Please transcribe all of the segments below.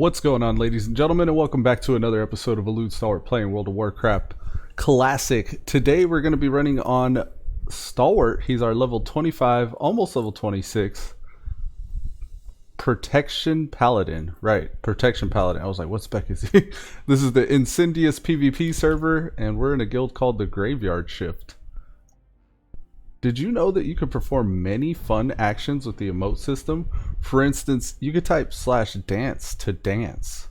What's going on, ladies and gentlemen, and welcome back to another episode of Elude, Stalwart playing World of Warcraft Classic. Today we're going to be running on Stalwart. He's our level 25, almost level 26. Protection Paladin. Right, Protection Paladin. I was like, what spec is he? This is the Incendious PvP server, and we're in a guild called the Graveyard Shift. Did you know that you could perform many fun actions with the emote system? For instance, you could type /dance to dance.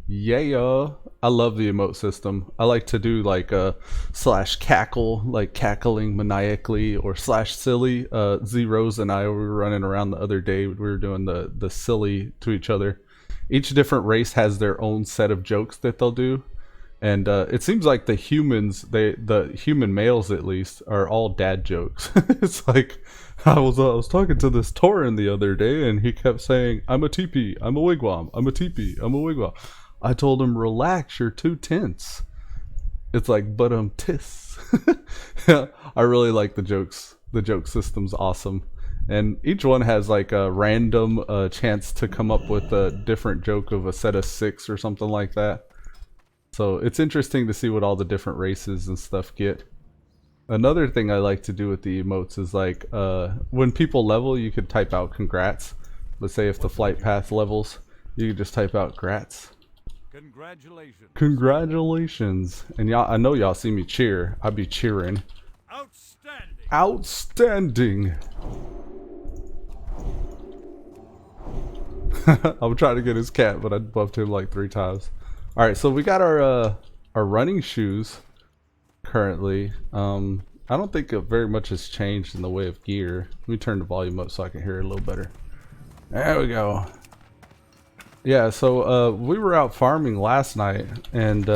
Yeah, I love the emote system. I like to do like a /cackle, like cackling maniacally, or /silly. Zeros and I were running around the other day. We were doing the silly to each other. Each different race has their own set of jokes that they'll do. And it seems like the humans, the human males at least, are all dad jokes. It's like, I was talking to this Tauren the other day, and he kept saying, I'm a teepee, I'm a wigwam, I'm a teepee, I'm a wigwam. I told him, relax, you're too tense. It's like, but tis. I really like the jokes. The joke system's awesome. And each one has like a random chance to come up with a different joke of a set of 6 or something like that. So it's interesting to see what all the different races and stuff get. Another thing I like to do with the emotes is like when people level, you could type out congrats. Let's say if the flight path levels, you could just type out grats. Congratulations. Congratulations. And y'all, I know y'all see me cheer. I be cheering. Outstanding. Outstanding. I'm trying to get his cat, but I buffed him like 3 times. Alright, so we got our running shoes currently. I don't think very much has changed in the way of gear. Let me turn the volume up so I can hear it a little better. There we go. Yeah, so we were out farming last night, and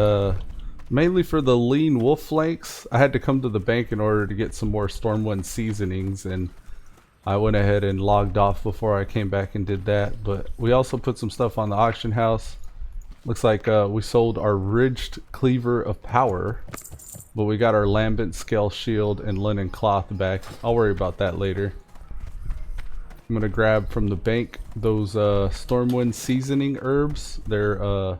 mainly for the lean wolf flanks, I had to come to the bank in order to get some more Stormwind seasonings, and I went ahead and logged off before I came back and did that. But we also put some stuff on the auction house. Looks like we sold our Ridged Cleaver of Power, but we got our Lambent Scale Shield and Linen Cloth back. I'll worry about that later. I'm going to grab from the bank those Stormwind Seasoning Herbs. They're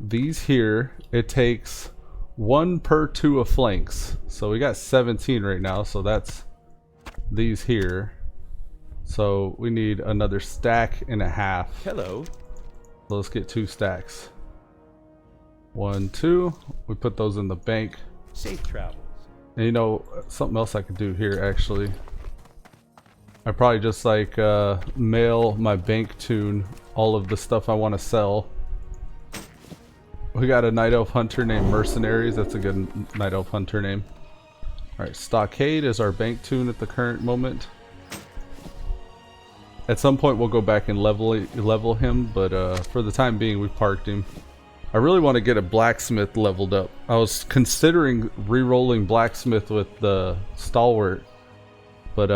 these here. It takes 1 per 2 of flanks. So we got 17 right now, so that's these here. So we need another stack and a half. Hello. So let's get 2 stacks. 1, 2. We put those in the bank. Safe travels. And you know, something else I could do here actually. I probably just like mail my bank tune all of the stuff I want to sell. We got a Night Elf Hunter named Mercenaries. That's a good Night Elf Hunter name. Alright, Stockade is our bank tune at the current moment. At some point we'll go back and level him, but for the time being we parked him. I really want to get a blacksmith leveled up. I was considering re-rolling blacksmith with the Stalwart, but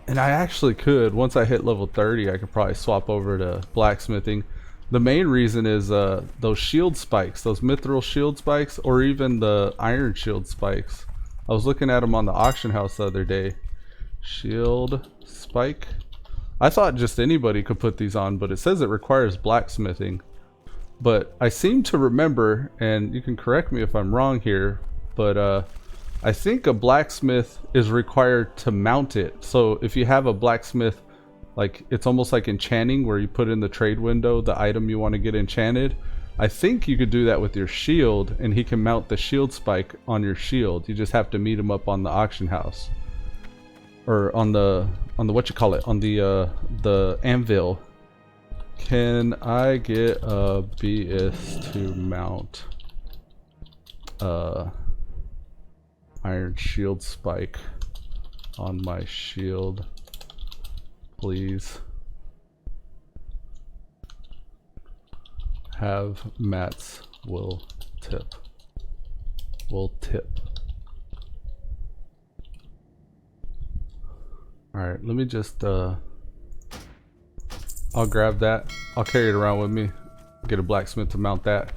and I actually could. Once I hit level 30 I could probably swap over to blacksmithing. The main reason is those shield spikes, those mithril shield spikes, or even the iron shield spikes. I was looking at them on the auction house the other day. Shield spike. I thought just anybody could put these on, but it says it requires blacksmithing. But I seem to remember, and you can correct me if I'm wrong here, but I think a blacksmith is required to mount it. So if you have a blacksmith, like it's almost like enchanting where you put in the trade window the item you want to get enchanted. I think you could do that with your shield, and he can mount the shield spike on your shield. You just have to meet him up on the auction house. Or on the what you call it, on the anvil. Can I get a BS to mount iron shield spike on my shield, please? Have mats will tip. Alright, let me just I'll grab that. I'll carry it around with me. Get a blacksmith to mount that.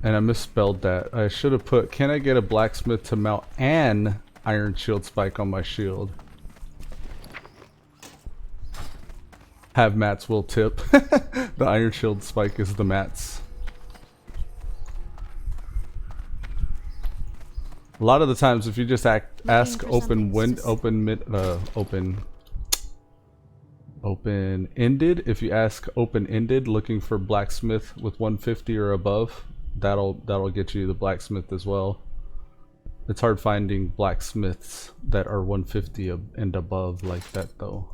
And I misspelled that. I should have put, can I get a blacksmith to mount an iron shield spike on my shield? Have mats will tip. The iron shield spike is the mats. A lot of the times, if you just ask open-ended, if you ask open-ended, looking for blacksmith with 150 or above, that'll get you the blacksmith as well. It's hard finding blacksmiths that are 150 and above like that, though.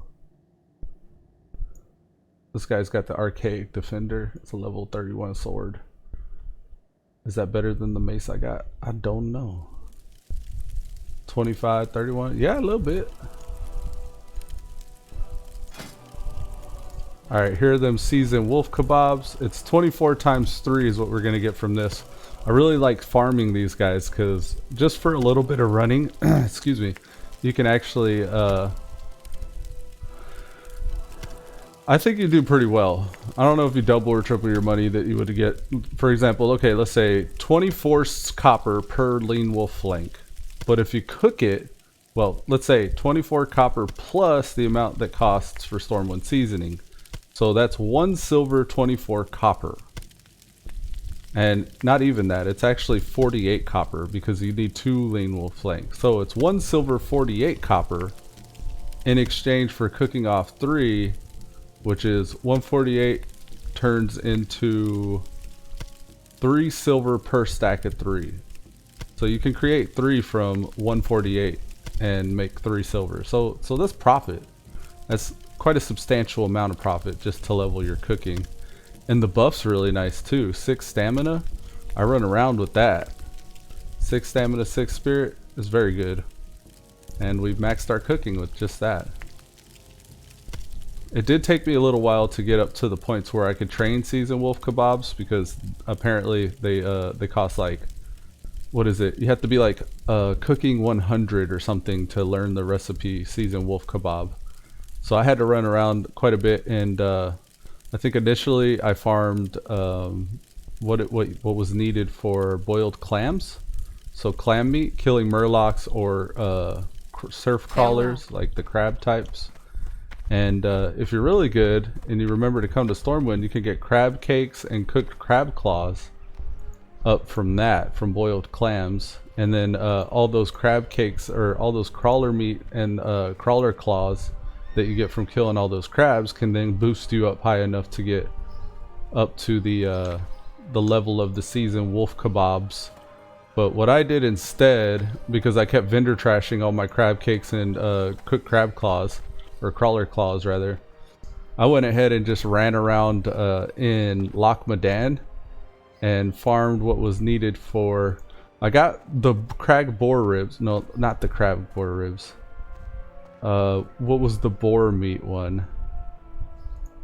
This guy's got the archaic defender. It's a level 31 sword. Is that better than the mace I got? I don't know. 25, 31? Yeah, a little bit. Alright, here are them seasoned wolf kebabs. It's 24 times 3 is what we're going to get from this. I really like farming these guys because just for a little bit of running, excuse me, you can actually, I think you do pretty well. I don't know if you double or triple your money that you would get. For example, okay, let's say 24 copper per lean wolf flank. But if you cook it, well, let's say 24 copper plus the amount that costs for Stormwind seasoning. So that's 1 silver, 24 copper. And not even that, it's actually 48 copper because you need 2 lean wolf flanks. So it's 1 silver, 48 copper in exchange for cooking off 3, which is 148 turns into 3 silver per stack of 3. So you can create 3 from 148 and make 3 silver. So that's profit. That's quite a substantial amount of profit just to level your cooking. And the buff's really nice too. 6 stamina. I run around with that. 6 stamina, 6 spirit is very good. And we've maxed our cooking with just that. It did take me a little while to get up to the points where I could train seasoned wolf kebabs because apparently they cost like, what is it? You have to be like cooking 100 or something to learn the recipe seasoned wolf kebab. So I had to run around quite a bit, and I think initially I farmed what was needed for boiled clams. So clam meat, killing murlocs or surf crawlers like the crab types. And if you're really good and you remember to come to Stormwind, you can get crab cakes and cooked crab claws up from that, from boiled clams. And then all those crab cakes or all those crawler meat and crawler claws that you get from killing all those crabs can then boost you up high enough to get up to the level of the seasoned wolf kebabs. But what I did instead, because I kept vendor trashing all my crab cakes and cooked crab claws, or crawler claws rather, I went ahead and just ran around in Loch Madan and farmed what was needed for. I got the crag boar ribs. No, not the crab boar ribs. What was the boar meat one?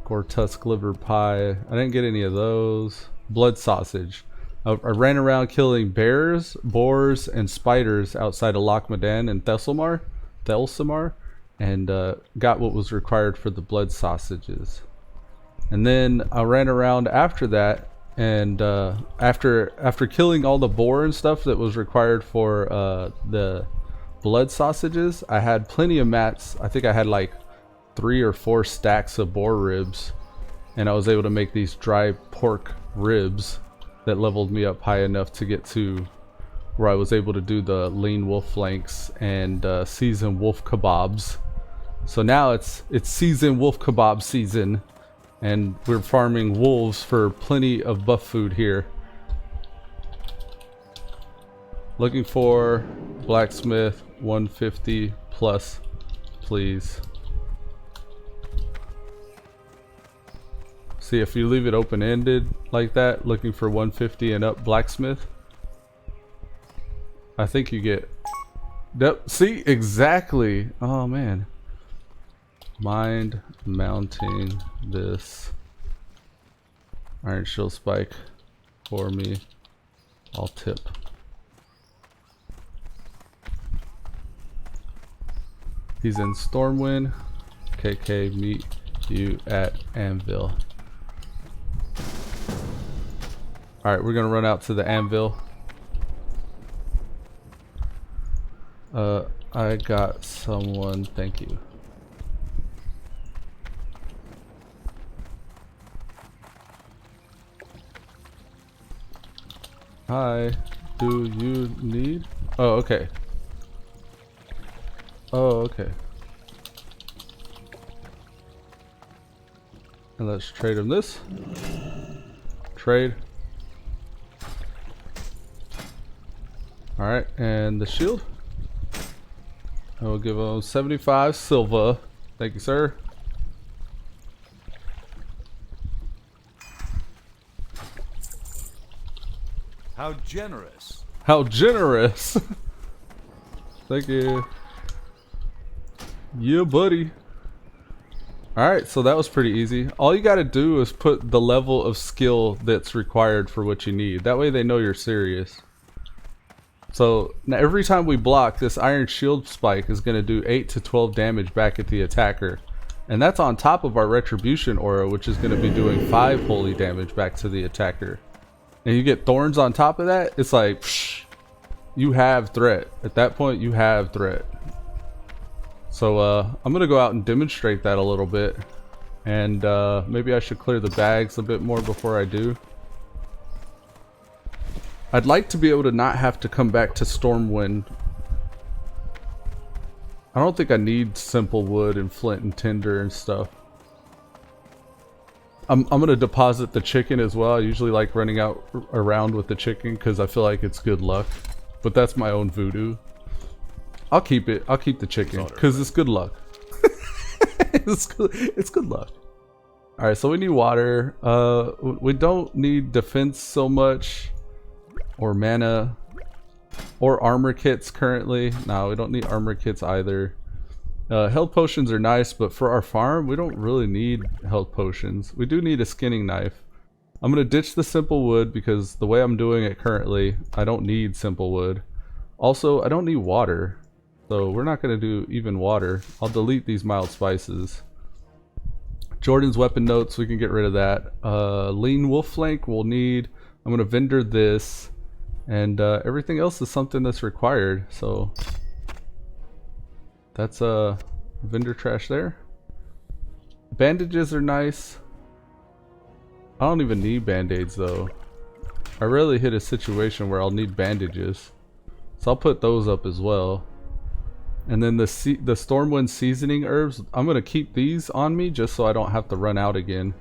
Gore-tusk liver pie. I didn't get any of those. Blood sausage. I ran around killing bears, boars, and spiders outside of Loch Madan and Thelsomar, and got what was required for the blood sausages. And then I ran around after that, and after killing all the boar and stuff that was required for the blood sausages, I had plenty of mats. I think I had like 3 or 4 stacks of boar ribs, and I was able to make these dry pork ribs that leveled me up high enough to get to where I was able to do the lean wolf flanks and seasoned wolf kebabs. So now it's seasoned wolf kebab season, and we're farming wolves for plenty of buff food here. Looking for blacksmith 150 plus, please. See, if you leave it open-ended like that, looking for 150 and up blacksmith, I think you get... Yep, see, exactly. Oh man. Mind mounting this iron shield spike for me. I'll tip. He's in Stormwind. KK, meet you at Anvil. Alright, we're gonna run out to the Anvil. I got someone, thank you. Hi. Do you need? Oh, okay. Oh, okay. And let's trade him this. Trade. Alright, and the shield. I will give him 75 silver. Thank you, sir. How generous. How generous. Thank you. Yeah, buddy. Alright, so that was pretty easy. All you gotta do is put the level of skill that's required for what you need. That way they know you're serious. So now every time we block, this iron shield spike is gonna do 8 to 12 damage back at the attacker. And that's on top of our retribution aura, which is gonna be doing 5 holy damage back to the attacker. And you get thorns on top of that, it's like, psh, you have threat. At that point, you have threat. So I'm gonna go out and demonstrate that a little bit, and maybe I should clear the bags a bit more before I do. I'd like to be able to not have to come back to Stormwind. I don't think I need simple wood and flint and tinder and stuff. I'm gonna deposit the chicken as well. I usually like running out around with the chicken because I feel like it's good luck, but that's my own voodoo. I'll keep it. I'll keep the chicken because it's good luck. It's good luck. All right, so we need water. We don't need defense so much, or mana, or armor kits currently. No, we don't need armor kits either. Health potions are nice, but for our farm, we don't really need health potions. We do need a skinning knife. I'm gonna ditch the simple wood because the way I'm doing it currently, I don't need simple wood. Also, I don't need water. So we're not going to do even water. I'll delete these mild spices. Jordan's weapon notes, we can get rid of that. Lean wolf flank we'll need. I'm going to vendor this. And everything else is something that's required. So that's vendor trash there. Bandages are nice. I don't even need band-aids though. I rarely hit a situation where I'll need bandages. So I'll put those up as well. And then the Stormwind seasoning herbs, I'm going to keep these on me just so I don't have to run out again.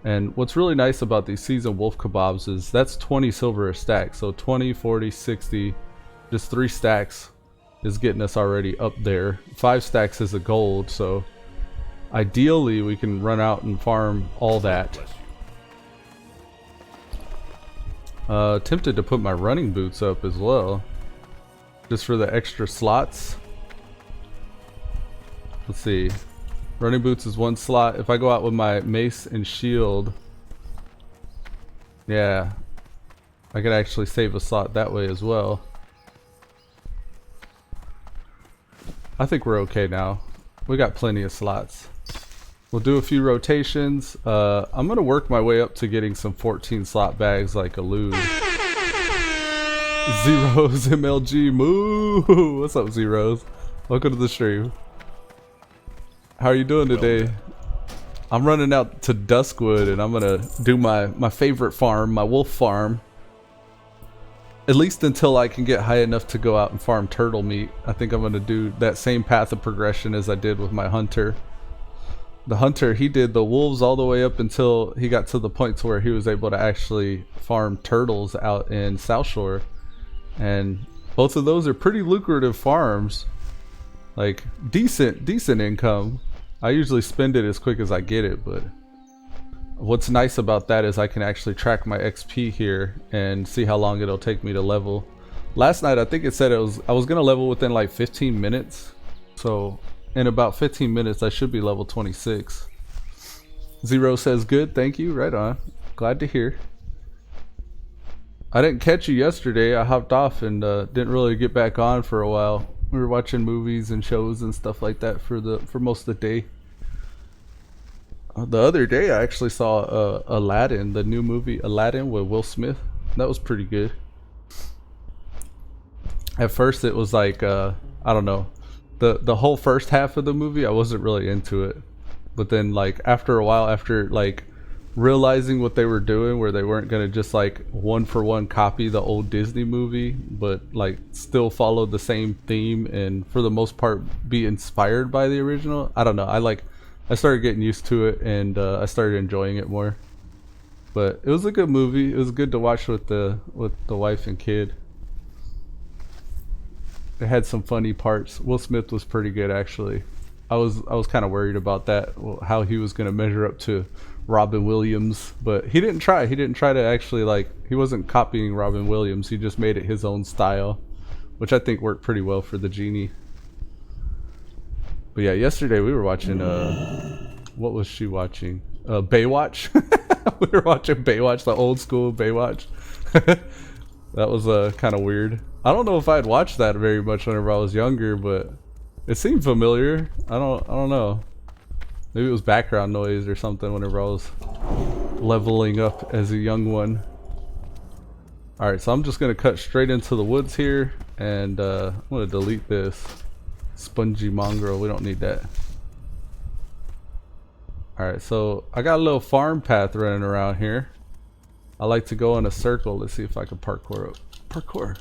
And what's really nice about these seasoned wolf kebabs is that's 20 silver a stack. So 20, 40, 60, just 3 stacks is getting us already up there. 5 stacks is a gold, so ideally we can run out and farm all that. Tempted to put my running boots up as well, just for the extra slots. Let's see. Running boots is 1 slot. If I go out with my mace and shield, yeah, I could actually save a slot that way as well. I think we're okay now. We got plenty of slots. We'll do a few rotations. I'm gonna work my way up to getting some 14 slot bags like Elude. Zeros MLG moo. What's up, Zeros? Welcome to the stream. How are you doing today? I'm running out to Duskwood and I'm gonna do my favorite farm, my wolf farm. At least until I can get high enough to go out and farm turtle meat. I think I'm gonna do that same path of progression as I did with my hunter. The hunter, he did the wolves all the way up until he got to the point to where he was able to actually farm turtles out in South Shore. And both of those are pretty lucrative farms. Like decent income. I usually spend it as quick as I get it, but what's nice about that is I can actually track my XP here and see how long it'll take me to level. Last night I think it said I was gonna level within like 15 minutes. So in about 15 minutes I should be level 26. Zero says good, thank you, right on. Glad to hear. I didn't catch you yesterday. I hopped off and didn't really get back on for a while. We were watching movies and shows and stuff like that for most of the day. The other day I actually saw Aladdin, the new movie Aladdin with Will Smith. That was pretty good. At first it was like I don't know, the whole first half of the movie I wasn't really into it, but then like after a while, after like realizing what they were doing, where they weren't gonna just like one for one copy the old Disney movie, but like still follow the same theme and for the most part be inspired by the original. I don't know. I started getting used to it and I started enjoying it more. But it was a good movie. It was good to watch with the wife and kid. It had some funny parts. Will Smith was pretty good actually. I was kind of worried about that, how he was gonna measure up to Robin Williams, but he didn't try. He didn't try to actually like. He wasn't copying Robin Williams. He just made it his own style, which I think worked pretty well for the genie. But yeah, yesterday we were watching. What was she watching? Baywatch. We were watching Baywatch, the old school Baywatch. That was kind of weird. I don't know if I'd watched that very much whenever I was younger, but it seemed familiar. I don't know. Maybe it was background noise or something whenever I was leveling up as a young one. Alright, so I'm just going to cut straight into the woods here. And I'm going to delete this spongy mongrel. We don't need that. Alright, so I got a little farm path running around here. I like to go in a circle. Let's see if I can parkour up. Parkour.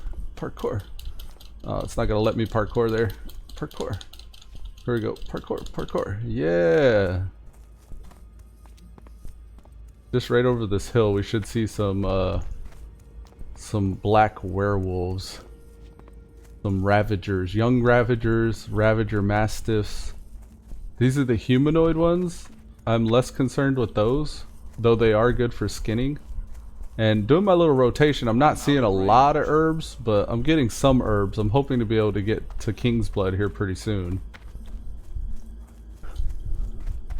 Oh, it's not going to let me parkour there. Parkour. Here we go. Parkour. Yeah. Just right over this hill, we should see some black werewolves. Some ravagers. Young ravagers. Ravager mastiffs. These are the humanoid ones. I'm less concerned with those, though they are good for skinning. And doing my little rotation, I'm not seeing a lot of herbs, but I'm getting some herbs. I'm hoping to be able to get to King's Blood here pretty soon.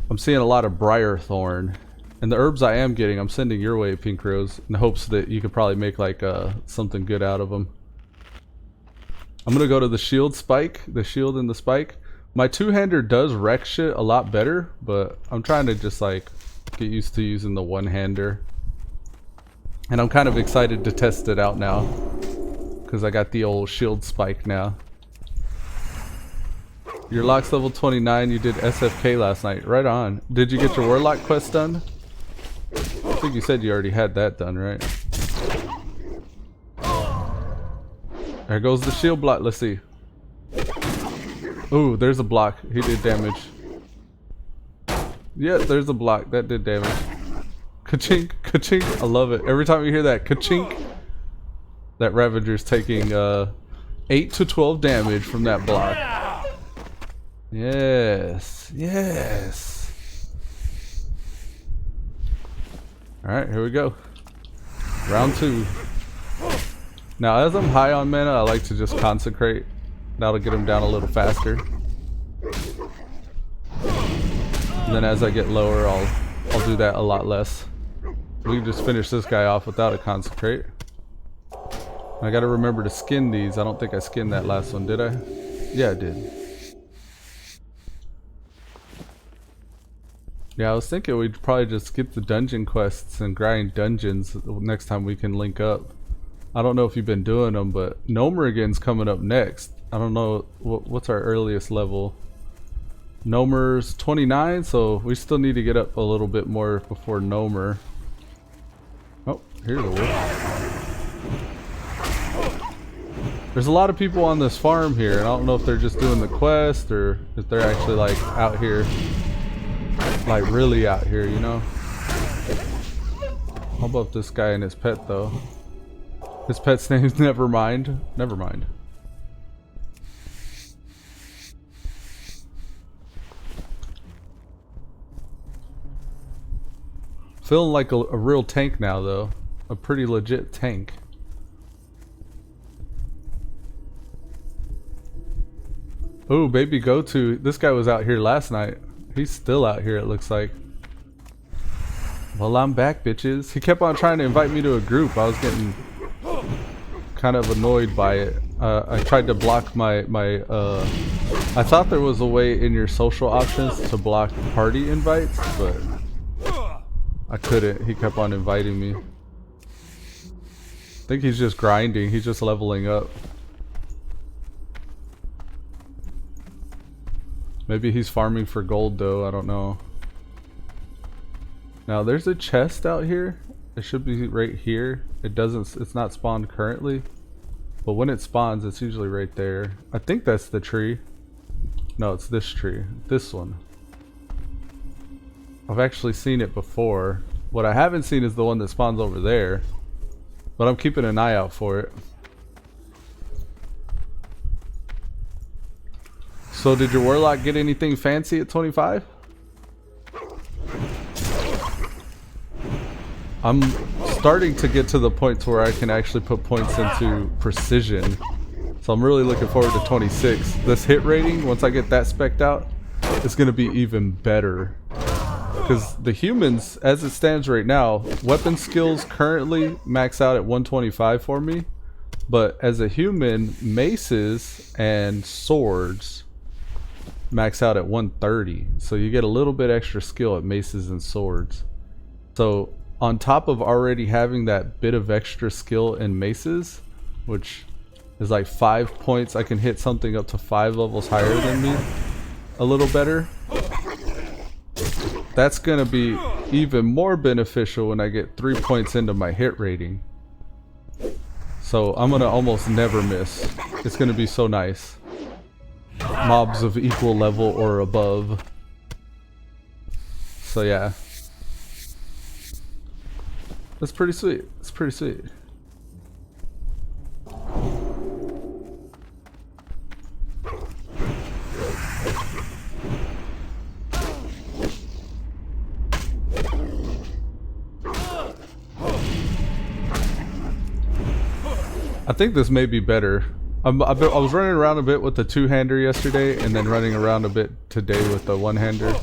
I'm seeing a lot of briar thorn, and the herbs I am getting, I'm sending your way, Pink Rose, in hopes that you could probably make like something good out of them. I'm gonna go to the shield spike, the shield and the spike. My two-hander does wreck shit a lot better, but I'm trying to just like get used to using the one-hander. And I'm kind of excited to test it out now, because I got the old shield spike now. Your lock's level 29, you did SFK last night. Right on. Did you get your warlock quest done? I think you said you already had that done, right? There goes the shield block. Let's see. Ooh, there's a block. He did damage. Yeah, there's a block. That did damage. Ka-chink, ka-chink. I love it. Every time you hear that ka-chink, that Ravager's taking 8 to 12 damage from that block. Yes, yes. Alright, here we go. Round 2. Now, as I'm high on mana, I like to just consecrate. That'll get him down a little faster. And then as I get lower, I'll do that a lot less. We can just finish this guy off without a consecrate. I gotta remember to skin these. I don't think I skinned that last one, did I? Yeah, I did. Yeah, I was thinking we'd probably just skip the dungeon quests and grind dungeons next time we can link up. I don't know if you've been doing them, but Gnomergan's coming up next. I don't know, what's our earliest level? Gnomer's 29, so we still need to get up a little bit more before Gnomer. Oh, here's a wolf. There's a lot of people on this farm here, and I don't know if they're just doing the quest or if they're actually like out here. Like really out here, you know? How about this guy and his pet though? His pet's name's Nevermind. Nevermind. Feeling like a real tank now though. A pretty legit tank. Oh, baby go-to. This guy was out here last night. He's still out here, it looks like. Well, I'm back, bitches. He kept on trying to invite me to a group. I was getting kind of annoyed by it. I tried to block my I thought there was a way in your social options to block party invites, but I couldn't. He kept on inviting me. I think he's just grinding. He's just leveling up. Maybe he's farming for gold though, I don't know. Now there's a chest out here. It should be right here. It's not spawned currently. But when it spawns, it's usually right there. I think that's the tree. No, it's this tree. This one. I've actually seen it before. What I haven't seen is the one that spawns over there. But I'm keeping an eye out for it. So did your warlock get anything fancy at 25? I'm starting to get to the point to where I can actually put points into precision. So I'm really looking forward to 26. This hit rating, once I get that spec'd out, it's going to be even better. Because the humans, as it stands right now, weapon skills currently max out at 125 for me. But as a human, maces and swords max out at 130. So you get a little bit extra skill at maces and swords. So on top of already having that bit of extra skill in maces, which is like 5 points, I can hit something up to 5 levels higher than me a little better. That's gonna be even more beneficial when I get 3 points into my hit rating. So I'm gonna almost never miss. It's gonna be so nice. Mobs of equal level or above. So yeah. That's pretty sweet. It's pretty sweet. I think this may be better. I was running around a bit with the two-hander yesterday and then running around a bit today with the one-hander.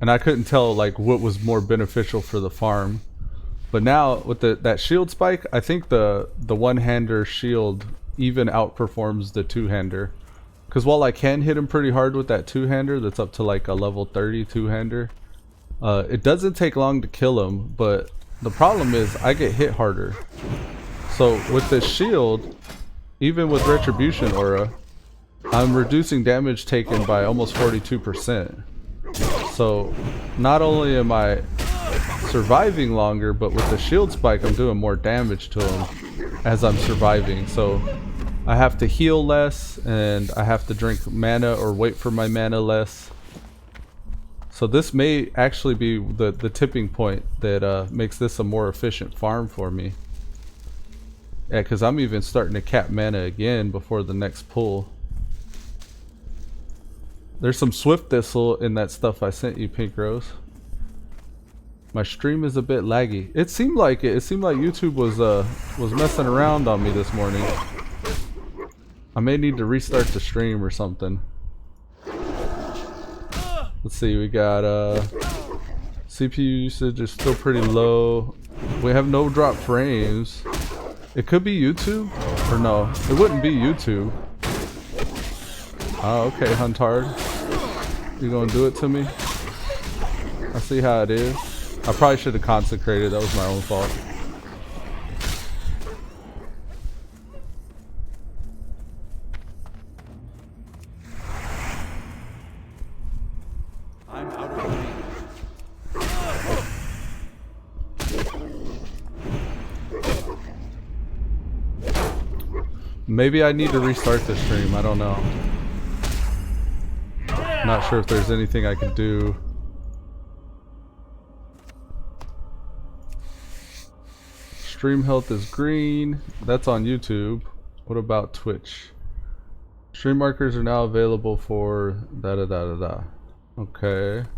And I couldn't tell like what was more beneficial for the farm. But now with that shield spike, I think the one-hander shield even outperforms the two-hander. Because while I can hit him pretty hard with that two-hander that's up to like a level 30 two-hander, it doesn't take long to kill him, but the problem is I get hit harder. So with this shield, even with Retribution Aura, I'm reducing damage taken by almost 42%. So not only am I surviving longer, but with the shield spike I'm doing more damage to him as I'm surviving. So I have to heal less and I have to drink mana or wait for my mana less. So this may actually be the tipping point that makes this a more efficient farm for me. Yeah, because I'm even starting to cap mana again before the next pull. There's some Swift Thistle in that stuff I sent you, Pink Rose. My stream is a bit laggy. It seemed like it. It seemed like YouTube was messing around on me this morning. I may need to restart the stream or something. Let's see, we got CPU usage is still pretty low. We have no drop frames. It could be YouTube, or no, it wouldn't be YouTube. Oh, okay, Huntard. You gonna do it to me? I see how it is. I probably should have consecrated, that was my own fault. I'm out of range. Maybe I need to restart the stream, I don't know. Not sure if there's anything I can do. Stream health is green. That's on YouTube. What about Twitch? Stream markers are now available for da da da da da. Okay.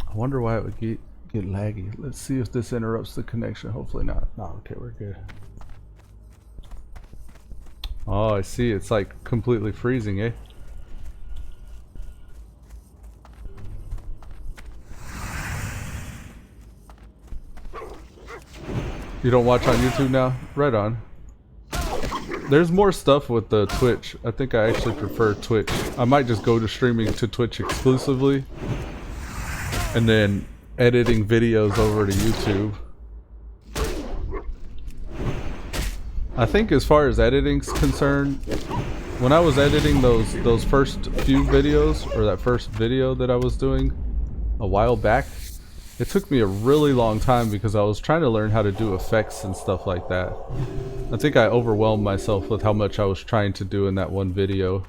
I wonder why it would get laggy. Let's see if this interrupts the connection. Hopefully not. No, okay, we're good. Oh, I see. It's like completely freezing, eh? You don't watch on YouTube now? Right on. There's more stuff with the Twitch. I think I actually prefer Twitch. I might just go to streaming to Twitch exclusively and then editing videos over to YouTube. I think as far as editing's concerned, when I was editing those first few videos, or that first video that I was doing a while back, it took me a really long time because I was trying to learn how to do effects and stuff like that. I think I overwhelmed myself with how much I was trying to do in that one video.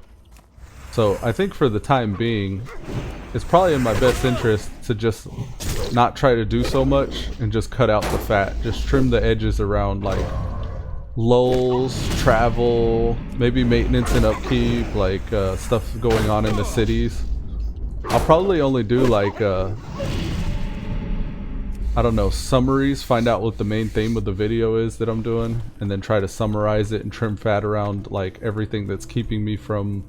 So I think for the time being, it's probably in my best interest to just not try to do so much and just cut out the fat. Just trim the edges around like lulls, travel, maybe maintenance and upkeep, like stuff going on in the cities. I'll probably only do like I don't know, summaries, find out what the main theme of the video is that I'm doing, and then try to summarize it and trim fat around like everything that's keeping me from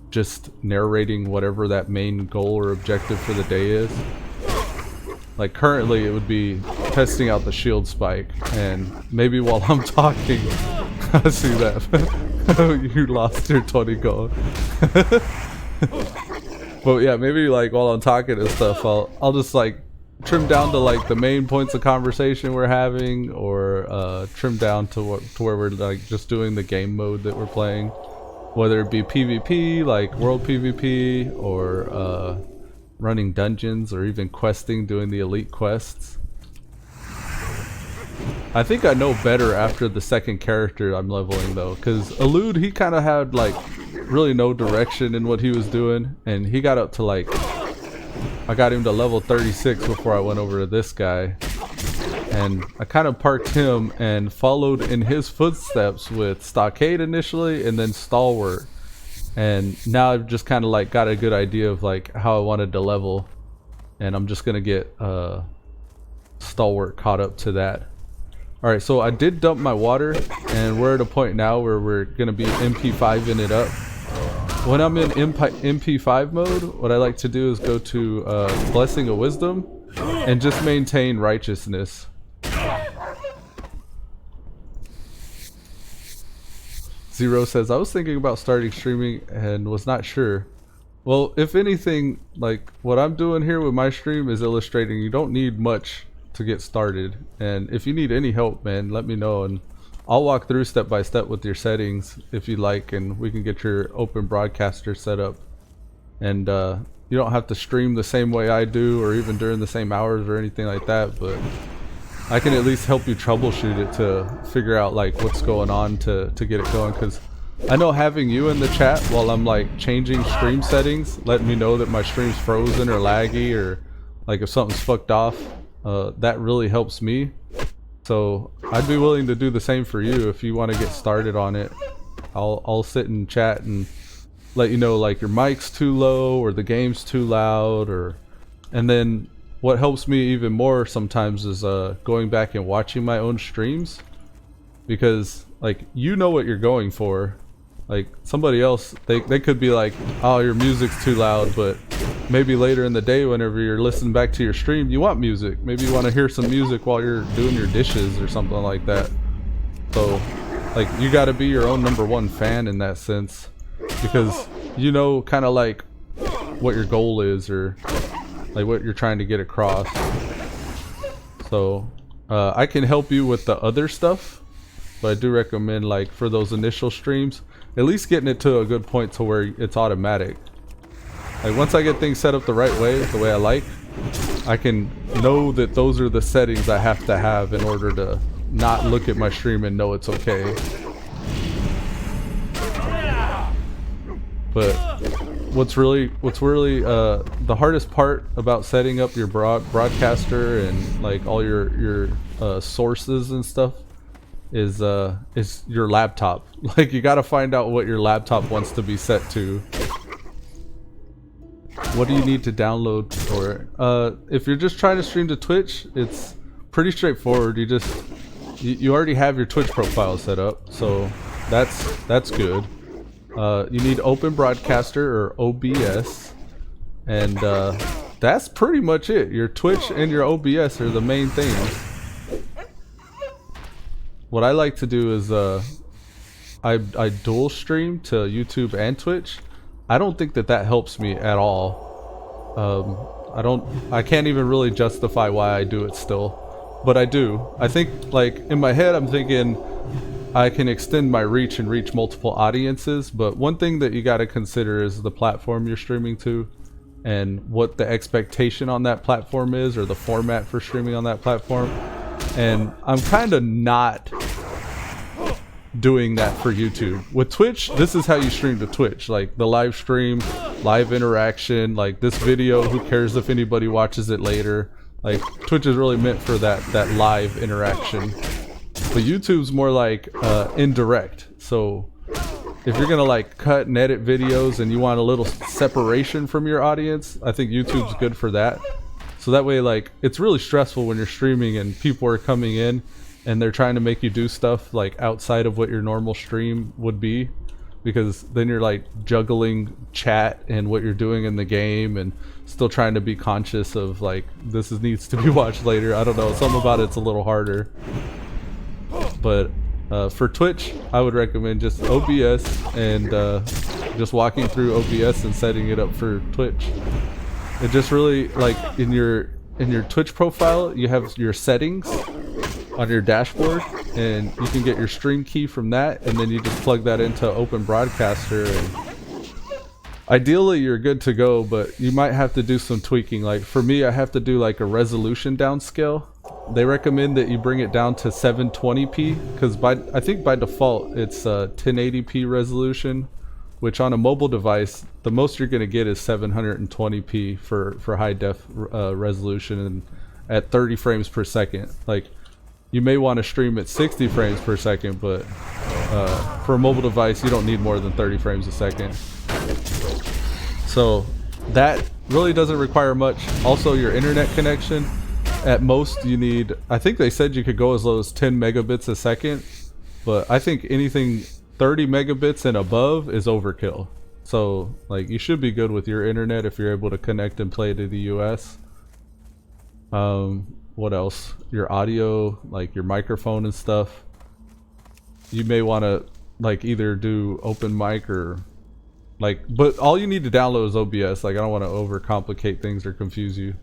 just narrating whatever that main goal or objective for the day is. Like currently it would be testing out the shield spike, and maybe while I'm talking I see that you lost your 20 gold. But yeah, maybe like while I'm talking and stuff, I'll just like trim down to like the main points of conversation we're having, or trim down to where we're like just doing the game mode that we're playing, whether it be PvP like world PvP, or running dungeons, or even questing, doing the elite quests. I think I know better after the second character I'm leveling though, because Elude, he kind of had like really no direction in what he was doing, and he got up to like, I got him to level 36 before I went over to this guy, and I kind of parked him and followed in his footsteps with Stockade initially, and then Stalwart. And now I've just kind of like got a good idea of like how I wanted to level, and I'm just gonna get Stalwart caught up to that. Alright, so I did dump my water, and we're at a point now where we're gonna be MP5ing it up. When I'm in MP5 mode, what I like to do is go to Blessing of Wisdom and just maintain righteousness. Zero says, I was thinking about starting streaming and was not sure. Well, if anything, like what I'm doing here with my stream is illustrating you don't need much to get started. And if you need any help, man, let me know, and I'll walk through step by step with your settings if you like, and we can get your open broadcaster set up. And you don't have to stream the same way I do, or even during the same hours or anything like that, but I can at least help you troubleshoot it to figure out like what's going on to get it going. Because I know having you in the chat while I'm like changing stream settings, letting me know that my stream's frozen or laggy, or like if something's fucked off, that really helps me. So I'd be willing to do the same for you if you want to get started on it. I'll sit and chat and let you know like your mic's too low or the game's too loud, or and then what helps me even more sometimes is going back and watching my own streams, because like you know what you're going for. Like somebody else, they could be like, oh, your music's too loud, but maybe later in the day whenever you're listening back to your stream you want music. Maybe you want to hear some music while you're doing your dishes or something like that. So like you got to be your own #1 fan in that sense, because you know kind of like what your goal is, or like what you're trying to get across. So I can help you with the other stuff, but I do recommend like for those initial streams at least getting it to a good point to where it's automatic. Like once I get things set up the right way, the way I like, I can know that those are the settings I have to have in order to not look at my stream and know it's okay. But what's really the hardest part about setting up your broadcaster and like all your sources and stuff is your laptop. Like you got to find out what your laptop wants to be set to. What do you need to download for it? If you're just trying to stream to Twitch, it's pretty straightforward. You already have your Twitch profile set up, so that's good. You need Open Broadcaster or OBS, and that's pretty much it. Your Twitch and your OBS are the main things. What I like to do is I dual stream to YouTube and Twitch. I don't think that helps me at all. I can't even really justify why I do it still, but I do. I think like in my head I'm thinking I can extend my reach and reach multiple audiences, but one thing that you got to consider is the platform you're streaming to and what the expectation on that platform is, or the format for streaming on that platform. And I'm kind of not doing that for YouTube. With Twitch, this is how you stream to Twitch, like the live stream, live interaction, like this video, who cares if anybody watches it later. Like Twitch is really meant for that live interaction. But YouTube's more like indirect. So if you're gonna like cut and edit videos and you want a little separation from your audience, I think YouTube's good for that. So that way, like, it's really stressful when you're streaming and people are coming in and they're trying to make you do stuff like outside of what your normal stream would be, because then you're like juggling chat and what you're doing in the game and still trying to be conscious of like needs to be watched later. I don't know, something about it's a little harder. But for Twitch, I would recommend just OBS and just walking through OBS and setting it up for Twitch. It just really, like, in your Twitch profile, you have your settings on your dashboard, and you can get your stream key from that, and then you just plug that into Open Broadcaster, and ideally you're good to go. But you might have to do some tweaking. Like for me, I have to do like a resolution downscale. They recommend that you bring it down to 720p, because I think by default it's 1080p resolution, which on a mobile device the most you're going to get is 720p for high def resolution, and at 30 frames per second. Like you may want to stream at 60 frames per second, but for a mobile device you don't need more than 30 frames a second. So that really doesn't require much. Also, your internet connection, at most you need, I think they said you could go as low as 10 megabits a second, but I think anything 30 megabits and above is overkill. So like you should be good with your internet if you're able to connect and play to the US. What else? Your audio, like your microphone and stuff, you may want to like either do open mic or like, but all you need to download is OBS. Like I don't want to overcomplicate things or confuse you.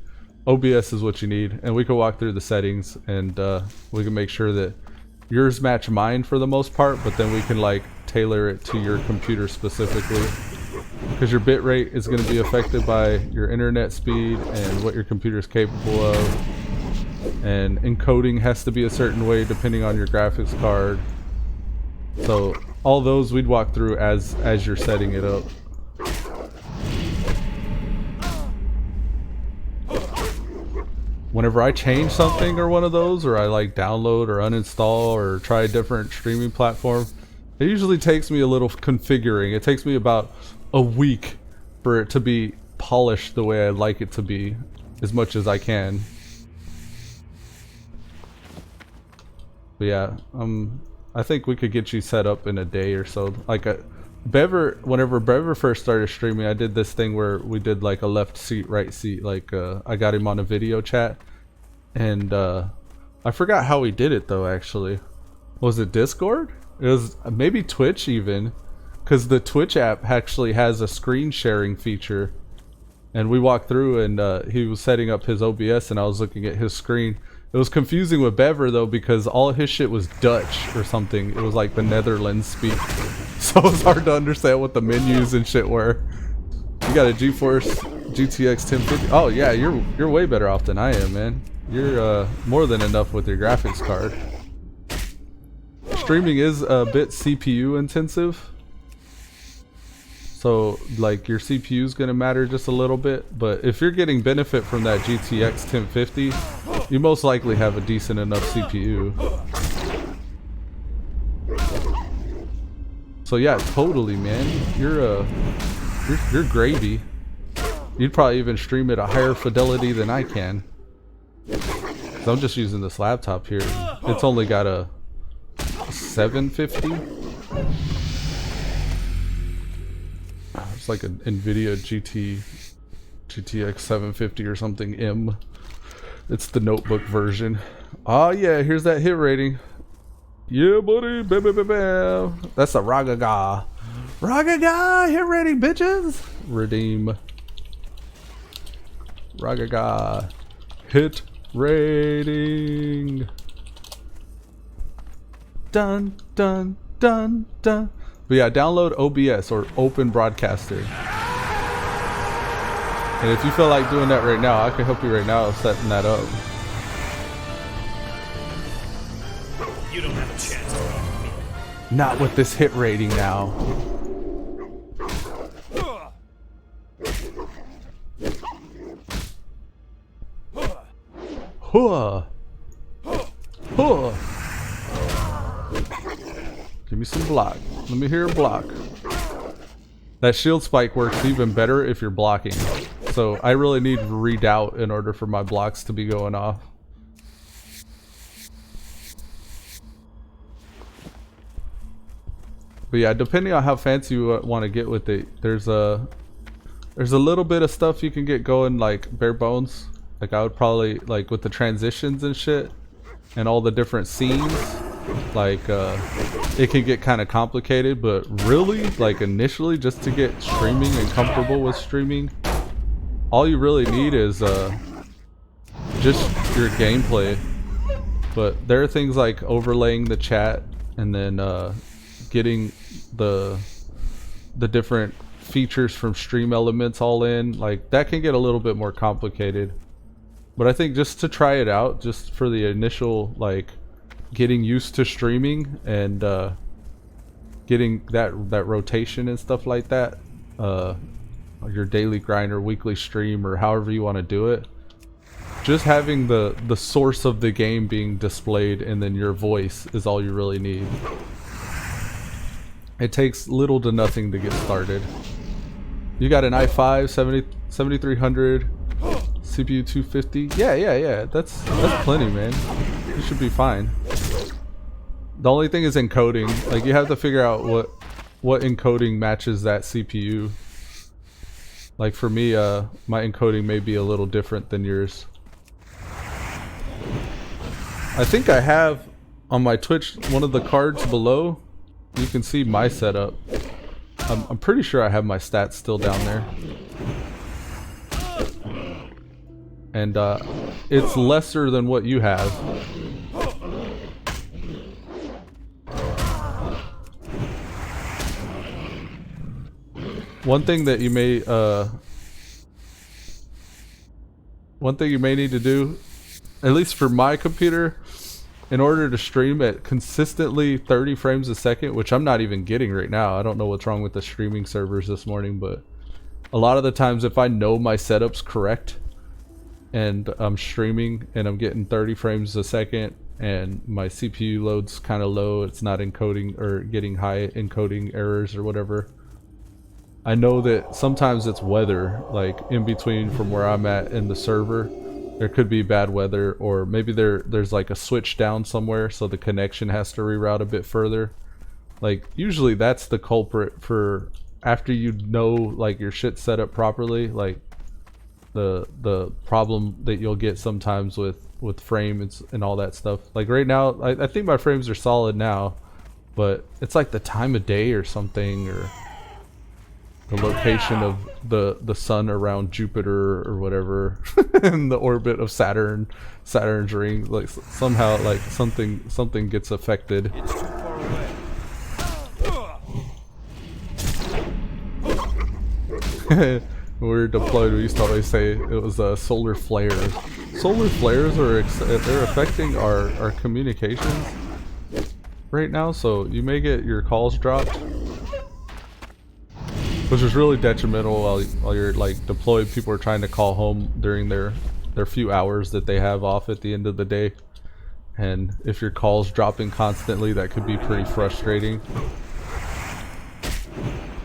OBS is what you need, and we can walk through the settings, and we can make sure that yours match mine for the most part, but then we can like tailor it to your computer specifically, because your bit rate is going to be affected by your internet speed and what your computer is capable of, and encoding has to be a certain way depending on your graphics card. So all those we'd walk through as you're setting it up. Whenever I change something or one of those, or I like download or uninstall or try a different streaming platform, it usually takes me a little configuring. It takes me about a week for it to be polished the way I like it to be, as much as I can. But yeah, I think we could get you set up in a day or so. Like whenever Bever first started streaming, I did this thing where we did like a left seat, right seat. Like I got him on a video chat, and I forgot how we did it though. Actually, was it Discord? It was maybe Twitch even, because the Twitch app actually has a screen sharing feature. And we walked through, and he was setting up his OBS, and I was looking at his screen. It was confusing with Bever though, because all of his shit was Dutch or something. It was like the Netherlands speak, so it was hard to understand what the menus and shit were. You got a GeForce GTX 1050. Oh yeah, you're way better off than I am, man. You're more than enough with your graphics card. Streaming is a bit CPU intensive, so like your CPU is gonna matter just a little bit. But if you're getting benefit from that GTX 1050, you most likely have a decent enough CPU. So yeah, totally, man. You're gravy. You'd probably even stream at a higher fidelity than I can. So I'm just using this laptop here. It's only got a 750. It's like an NVIDIA GTX 750 or something M. It's the notebook version. Oh yeah, here's that hit rating. Yeah, buddy. Bam, bam, bam, bam. That's a Ragaga. Ragaga hit rating, bitches. Redeem. Ragaga hit rating. dun, dun, dun, dun. But yeah, download OBS or Open Broadcaster. And if you feel like doing that right now, I can help you right now setting that up. You don't have a chance. Not with this hit rating now. Huh. Huh. Give me some block. Let me hear a block. That shield spike works even better if you're blocking. So I really need redoubt in order for my blocks to be going off. But yeah, depending on how fancy you want to get with it, there's a little bit of stuff you can get going, like bare bones. Like I would probably, like with the transitions and shit and all the different scenes, like it can get kind of complicated, but really, like initially, just to get streaming and comfortable with streaming, all you really need is just your gameplay. But there are things like overlaying the chat and then getting the different features from stream elements all in. Like that can get a little bit more complicated. But I think just to try it out, just for the initial, like, getting used to streaming and getting that rotation and stuff like that, your daily grind or weekly stream or however you want to do it, just having the source of the game being displayed and then your voice is all you really need. It takes little to nothing to get started. You got an i5 7300 CPU 250. Yeah. That's plenty, man. You should be fine. The only thing is encoding. Like you have to figure out what encoding matches that CPU. Like for me, my encoding may be a little different than yours. I think I have on my Twitch one of the cards below. You can see my setup. I'm pretty sure I have my stats still down there. And it's lesser than what you have. One thing that you may need to do, at least for my computer, in order to stream at consistently 30 frames a second, which I'm not even getting right now. I don't know what's wrong with the streaming servers this morning, but a lot of the times if I know my setup's correct and I'm streaming and I'm getting 30 frames a second and my CPU load's kind of low, it's not encoding or getting high encoding errors or whatever, I know that sometimes it's weather, like in between from where I'm at and the server. There could be bad weather, or maybe there's like a switch down somewhere, so the connection has to reroute a bit further. Like usually that's the culprit for after you know like your shit set up properly. Like the problem that you'll get sometimes with frames and all that stuff. Like right now, I think my frames are solid now, but it's like the time of day or something, or the location of the sun around Jupiter or whatever, in the orbit of Saturn's ring. Like somehow, like something gets affected. It's too far away. When we were deployed, we used to always say it was solar flares. Solar flares they're affecting our communications right now, so you may get your calls dropped, which is really detrimental while you're like deployed. People are trying to call home during their few hours that they have off at the end of the day, and if your call's dropping constantly, that could be pretty frustrating.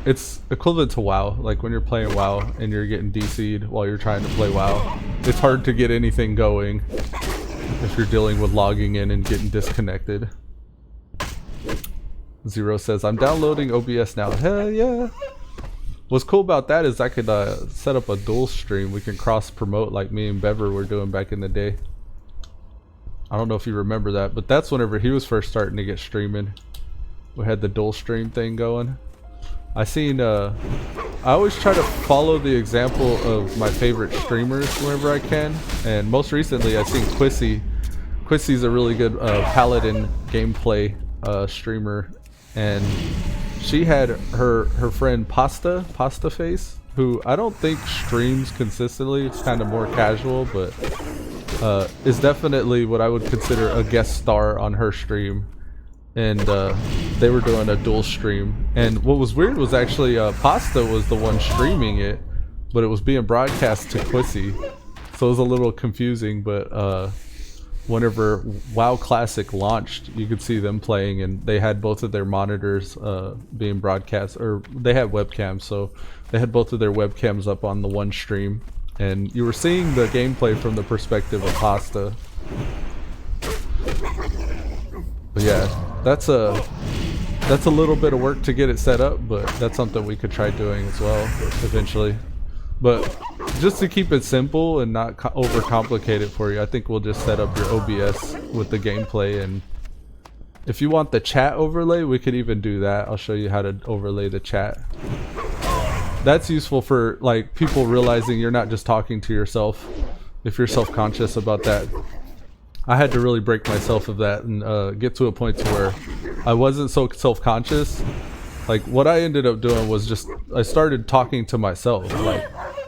It's equivalent to WoW. Like when you're playing WoW and you're getting DC'd while you're trying to play WoW, it's hard to get anything going if you're dealing with logging in and getting disconnected. Zero says, I'm downloading OBS now. Hell yeah. What's cool about that is I could set up a dual stream. We can cross promote like me and Bever were doing back in the day. I don't know if you remember that, but that's whenever he was first starting to get streaming. We had the dual stream thing going. I always try to follow the example of my favorite streamers whenever I can, and most recently I've seen Quissy. Quissy's a really good Paladin gameplay streamer, and she had her friend Pasta Face, who I don't think streams consistently. It's kind of more casual, but is definitely what I would consider a guest star on her stream. And they were doing a dual stream, and what was weird was actually Pasta was the one streaming it, but it was being broadcast to Quissy, so it was a little confusing. But whenever WoW Classic launched, you could see them playing, and they had both of their monitors being broadcast, or they had webcams, so they had both of their webcams up on the one stream, and you were seeing the gameplay from the perspective of Pasta. But yeah, that's a little bit of work to get it set up, but that's something we could try doing as well eventually. But just to keep it simple and not overcomplicate it for you, I think we'll just set up your OBS with the gameplay, and if you want the chat overlay, we could even do that. I'll show you how to overlay the chat. That's useful for like people realizing you're not just talking to yourself if you're self-conscious about that. I had to really break myself of that and get to a point to where I wasn't so self-conscious. Like what I ended up doing was just I started talking to myself,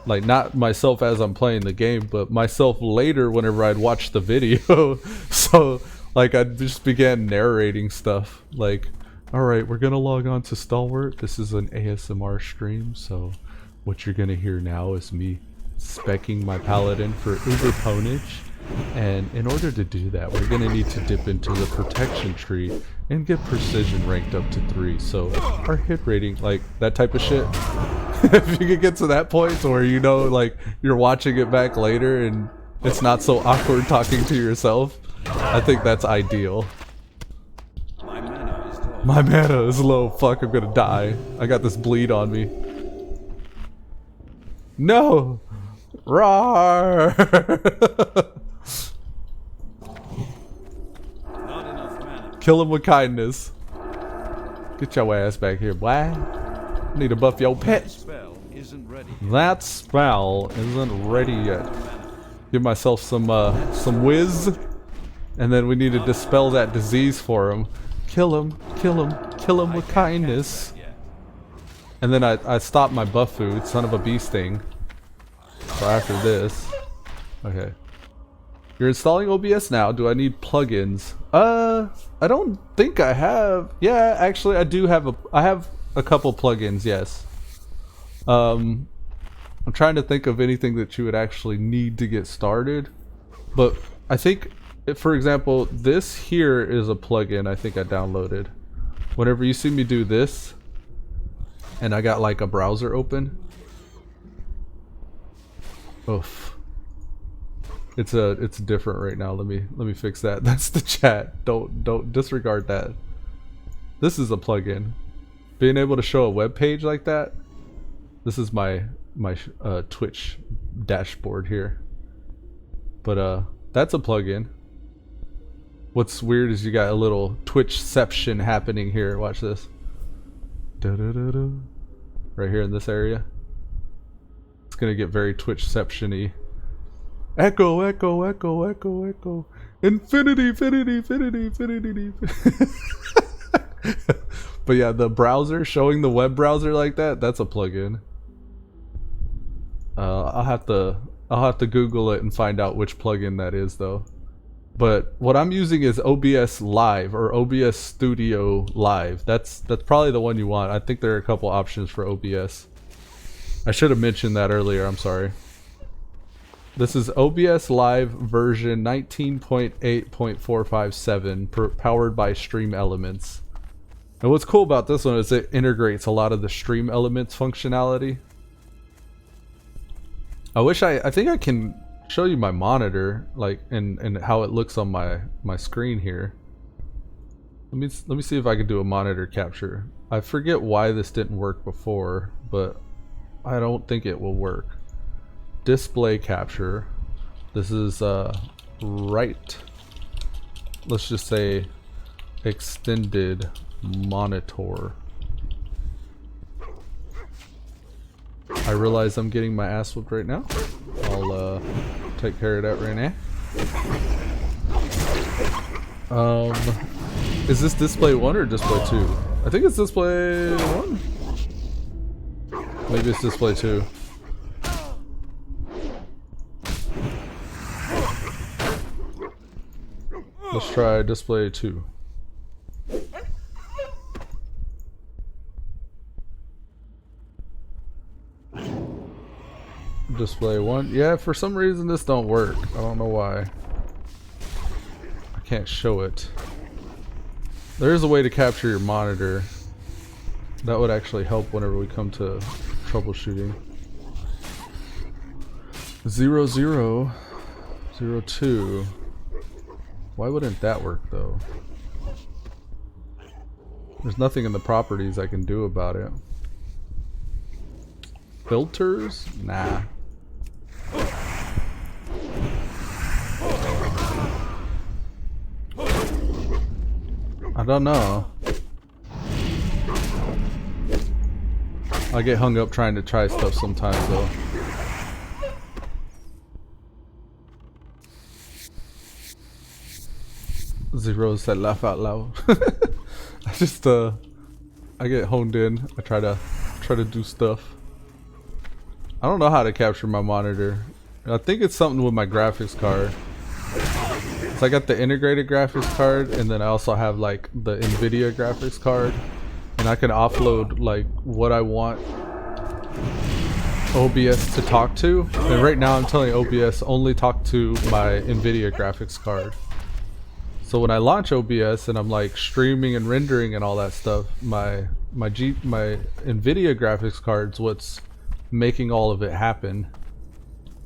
like not myself as I'm playing the game, but myself later whenever I'd watch the video. So like I just began narrating stuff like, all right, we're gonna log on to Stalwart. This is an ASMR stream, so what you're gonna hear now is me speccing my paladin for uber ponage. And in order to do that, we're going to need to dip into the protection tree and get precision ranked up to 3. So our hit rating, like that type of shit, if you could get to that point where you know like you're watching it back later and it's not so awkward talking to yourself, I think that's ideal. My mana is low. Fuck, I'm gonna die. I got this bleed on me. No! Roar! Kill him with kindness. Get your ass back here, boy. I need to buff your pet. That spell isn't ready yet. Give myself some whiz, and then we need to dispel that disease for him. Kill him with kindness. And then I stopped my buff food, son of a bee sting. So after this, okay. You're installing OBS now. Do I need plugins? I don't think I have. Yeah, actually, I do have I have a couple plugins. Yes. I'm trying to think of anything that you would actually need to get started, but I think, for example, this here is a plugin I think I downloaded. Whenever you see me do this, and I got like a browser open. Oof. It's different right now. Let me fix that. That's the chat. Don't disregard that. This is a plugin. Being able to show a web page like that. This is my Twitch dashboard here. But that's a plugin. What's weird is you got a little Twitchception happening here. Watch this. Da-da-da-da. Right here in this area. It's gonna get very Twitchception-y. Echo, echo, echo, echo, echo. Infinity, infinity, infinity, infinity. But yeah, the browser, showing the web browser like that, that's a plugin. I'll have to Google it and find out which plugin that is though. But what I'm using is OBS Live or OBS Studio Live. That's probably the one you want. I think there are a couple options for OBS. I should have mentioned that earlier, I'm sorry. This is OBS Live version 19.8.457 powered by Stream Elements. And what's cool about this one is it integrates a lot of the Stream Elements functionality. I think I can show you my monitor, like, and how it looks on my screen here. Let me see if I can do a monitor capture. I forget why this didn't work before, but I don't think it will work. Display capture. This is right. Let's just say extended monitor. I realize I'm getting my ass whooped right now. I'll take care of that right now. Is this display 1 or display 2? I think it's display 1. Maybe it's display 2. Let's try display 2. Display 1. Yeah, for some reason this don't work. I don't know why. I can't show it. There is a way to capture your monitor. That would actually help whenever we come to troubleshooting. 0002. Why wouldn't that work though? There's nothing in the properties I can do about it. Filters? Nah. I don't know. I get hung up trying to try stuff sometimes though. Zero said laugh out loud. I just I get honed in. I try to do stuff. I don't know how to capture my monitor. I think it's something with my graphics card. So I got the integrated graphics card, and then I also have like the NVIDIA graphics card, and I can offload like what I want OBS to talk to. And right now I'm telling OBS only talk to my NVIDIA graphics card. So when I launch OBS and I'm like streaming and rendering and all that stuff, my NVIDIA graphics card's what's making all of it happen.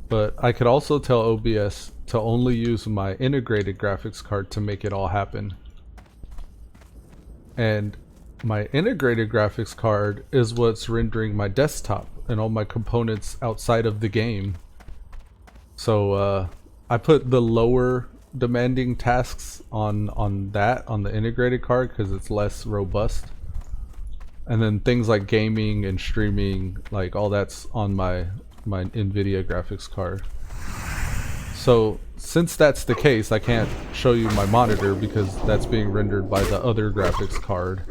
But I could also tell OBS to only use my integrated graphics card to make it all happen. And my integrated graphics card is what's rendering my desktop and all my components outside of the game. So I put the lower demanding tasks on the integrated card because it's less robust. And then things like gaming and streaming, like all that's on my NVIDIA graphics card. So since that's the case, I can't show you my monitor because that's being rendered by the other graphics card.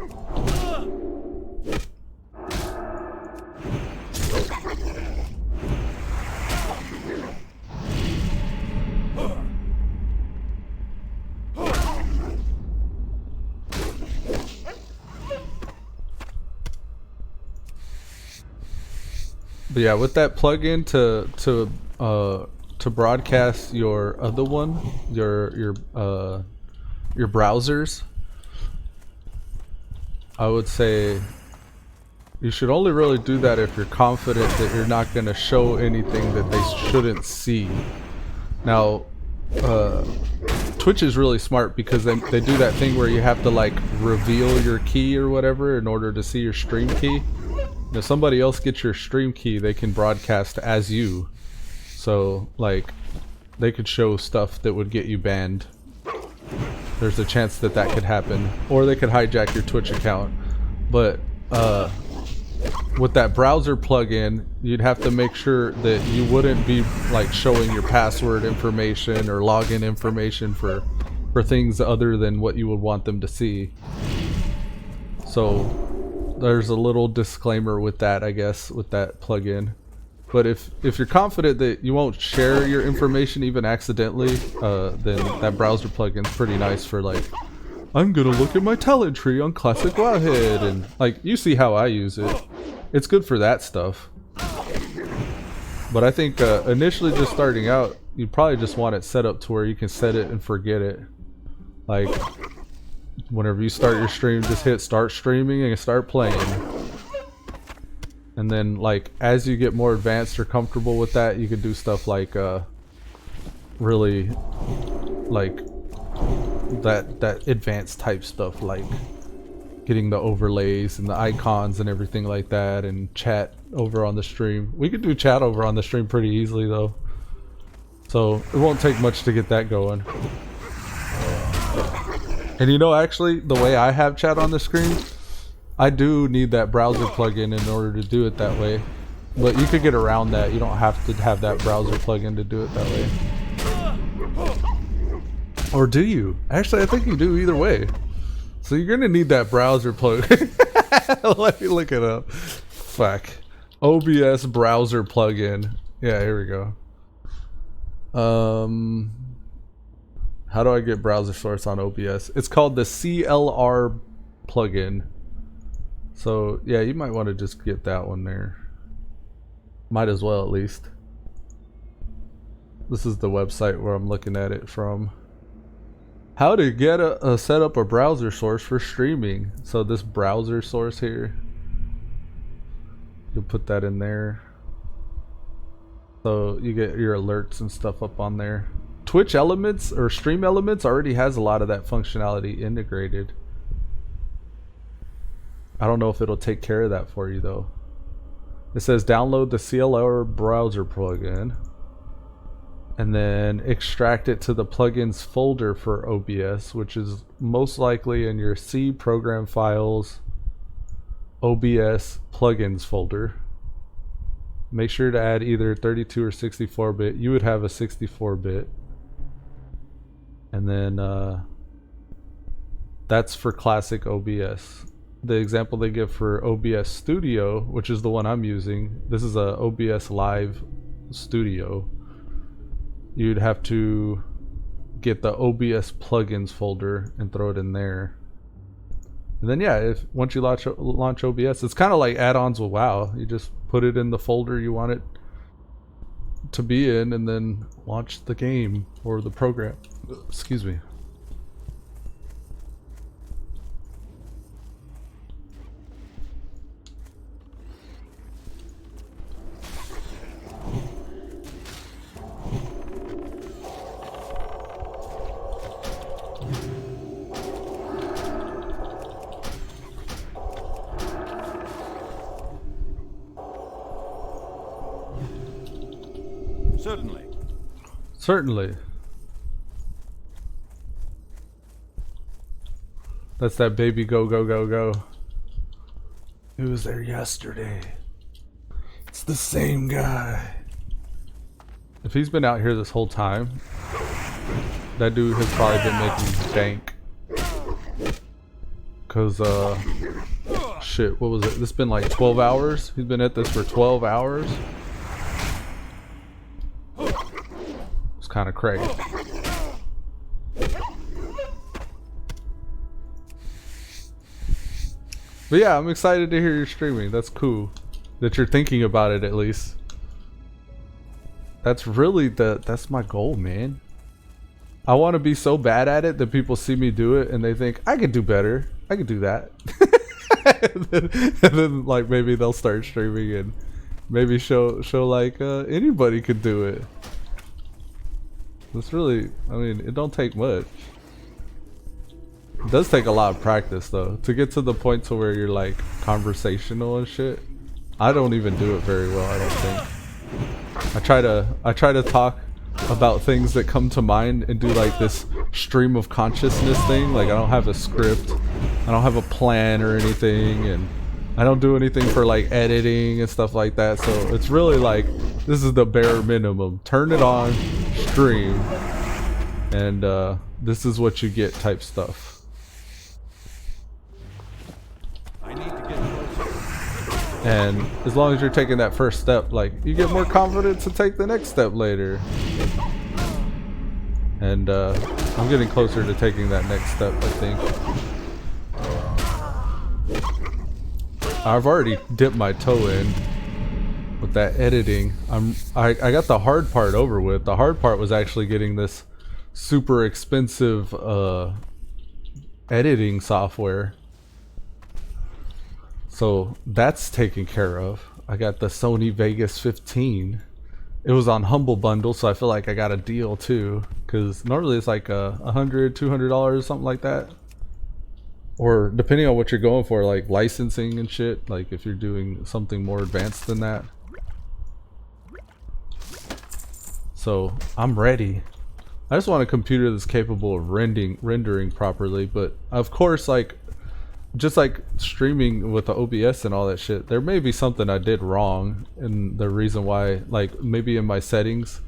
But yeah, with that plugin to broadcast your other one, your browsers, I would say you should only really do that if you're confident that you're not going to show anything that they shouldn't see. Now, Twitch is really smart because they do that thing where you have to like reveal your key or whatever in order to see your stream key. If somebody else gets your stream key, they can broadcast as you. So, like, they could show stuff that would get you banned. There's a chance that that could happen. Or they could hijack your Twitch account. But, with that browser plugin, you'd have to make sure that you wouldn't be, like, showing your password information or login information for things other than what you would want them to see. So there's a little disclaimer with that, I guess, with that plugin. But if you're confident that you won't share your information even accidentally, then that browser plugin's pretty nice for like, I'm gonna look at my talent tree on Classic Wowhead, and like, you see how I use it. It's good for that stuff. But I think initially just starting out, you probably just want it set up to where you can set it and forget it. Like, whenever you start your stream, just hit start streaming and start playing. And then like as you get more advanced or comfortable with that, you can do stuff like really like that advanced type stuff, like getting the overlays and the icons and everything like that, and chat over on the stream. We could do chat over on the stream pretty easily though, so it won't take much to get that going. And you know, actually, the way I have chat on the screen, I do need that browser plugin in order to do it that way. But you could get around that. You don't have to have that browser plugin to do it that way. Or do you? Actually, I think you do either way. So you're gonna need that browser plug. Let me look it up. Fuck. OBS browser plugin. Yeah, here we go. How do I get browser source on OBS? It's called the CLR plugin. So yeah, you might want to just get that one there. Might as well, at least. This is the website where I'm looking at it from. How to get set up a browser source for streaming. So this browser source here, you'll put that in there. So you get your alerts and stuff up on there. Twitch Elements or Stream Elements already has a lot of that functionality integrated. I don't know if it'll take care of that for you though. It says download the CLR browser plugin and then extract it to the plugins folder for OBS, which is most likely in your C program files OBS plugins folder. Make sure to add either 32 or 64-bit. You would have a 64-bit. And then that's for classic OBS. The example they give for OBS Studio, which is the one I'm using, this is a OBS Live Studio. You'd have to get the OBS plugins folder and throw it in there. And then yeah, once you launch OBS, it's kind of like add-ons with WoW. You just put it in the folder you want it to be in and then launch the game or the program. Excuse me. Certainly. Certainly. That's that baby go, go, go, go. He was there yesterday. It's the same guy. If he's been out here this whole time, that dude has probably been making bank. Cause shit, what was it? This been like 12 hours? He's been at this for 12 hours? It's kinda crazy. But yeah, I'm excited to hear you're streaming. That's cool. That you're thinking about it at least. That's really that's my goal, man. I want to be so bad at it that people see me do it and they think, I could do better. I could do that. and then like maybe they'll start streaming and maybe show like anybody could do it. It's really, I mean, it don't take much. It does take a lot of practice though to get to the point to where you're like conversational and shit. I don't even do it very well, I don't think. I try to talk about things that come to mind and do like this stream of consciousness thing. Like I don't have a script, I don't have a plan or anything, and I don't do anything for like editing and stuff like that. So it's really like this is the bare minimum. Turn it on, stream, and this is what you get type stuff. I need to get closer. And as long as you're taking that first step, like you get more confident to take the next step later. And I'm getting closer to taking that next step, I think. I've already dipped my toe in with that editing. I got the hard part over with. The hard part was actually getting this super expensive editing software. So that's taken care of. I got the Sony Vegas 15. It was on Humble Bundle, so I feel like I got a deal too. Because normally it's like $100, $200, something like that. Or depending on what you're going for, like licensing and shit. Like if you're doing something more advanced than that. So I'm ready. I just want a computer that's capable of rendering properly. But of course, like just like streaming with the OBS and all that shit, there may be something I did wrong, and the reason why, like maybe in my settings,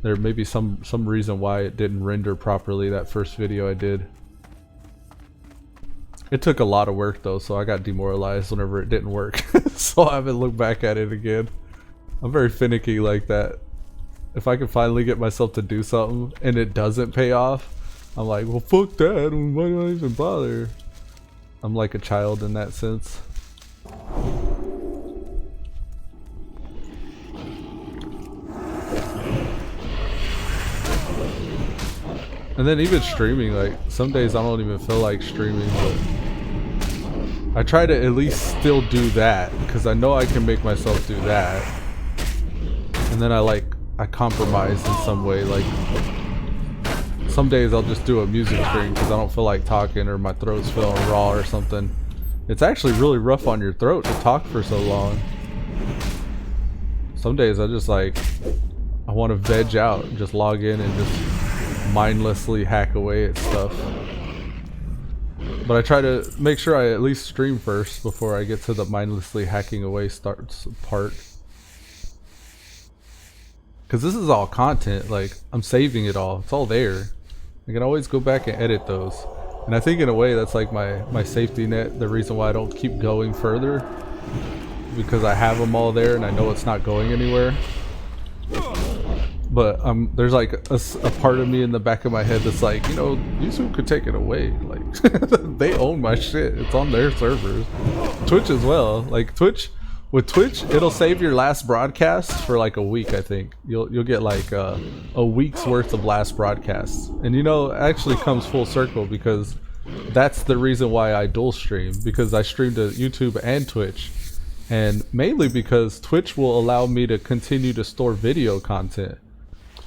there may be some reason why it didn't render properly that first video I did. It took a lot of work though, so I got demoralized whenever it didn't work. So I haven't looked back at it again. I'm very finicky like that. If I can finally get myself to do something and it doesn't pay off, I'm like, well, fuck that. Why do I even bother? I'm like a child in that sense. And then even streaming, like some days I don't even feel like streaming, but I try to at least still do that because I know I can make myself do that. And then I compromise in some way. Like some days I'll just do a music stream because I don't feel like talking or my throat's feeling raw or something. It's actually really rough on your throat to talk for so long. Some days I just I want to veg out and just log in and just mindlessly hack away at stuff. But I try to make sure I at least stream first before I get to the mindlessly hacking away part. Because this is all content, like I'm saving it all, it's all there. I can always go back and edit those. And I think in a way that's like my safety net, the reason why I don't keep going further. Because I have them all there and I know it's not going anywhere. But there's like a part of me in the back of my head that's like, you know, YouTube could take it away. Like they own my shit. It's on their servers. Twitch as well. Like with Twitch, it'll save your last broadcast for like a week. I think you'll get like a week's worth of last broadcasts. And you know, it actually comes full circle because that's the reason why I dual stream, because I stream to YouTube and Twitch. And mainly because Twitch will allow me to continue to store video content.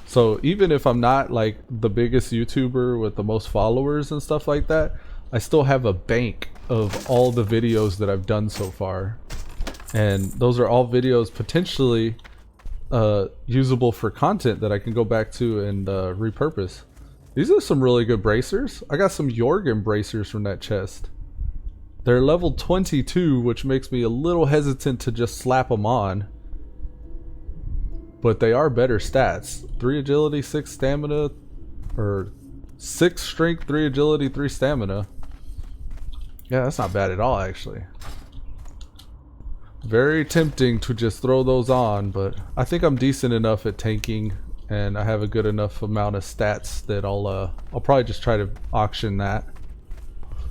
So even if I'm not like the biggest YouTuber with the most followers and stuff like that, I still have a bank of all the videos that I've done so far. And those are all videos potentially usable for content that I can go back to and repurpose. These are some really good bracers. I got some Jorgen bracers from that chest. They're level 22, which makes me a little hesitant to just slap them on. But they are better stats. 3 agility, 6 stamina, or 6 strength, 3 agility, 3 stamina. Yeah, that's not bad at all, actually. Very tempting to just throw those on, but I think I'm decent enough at tanking, and I have a good enough amount of stats that I'll probably just try to auction that.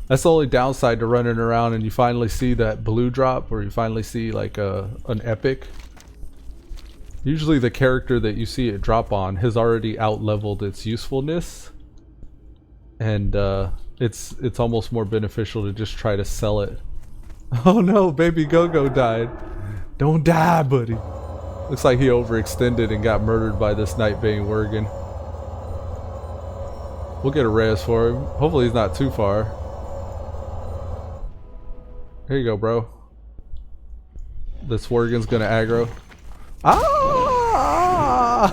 That's the only downside to running around and you finally see that blue drop, or you finally see like an epic. Usually the character that you see it drop on has already out-leveled its usefulness, and it's almost more beneficial to just try to sell it. Oh no, baby Go-Go died. Don't die, buddy. Looks like he overextended and got murdered by this Nightbane Worgen. We'll get a res for him. Hopefully he's not too far. Here you go, bro. This Worgen's gonna aggro. Ah!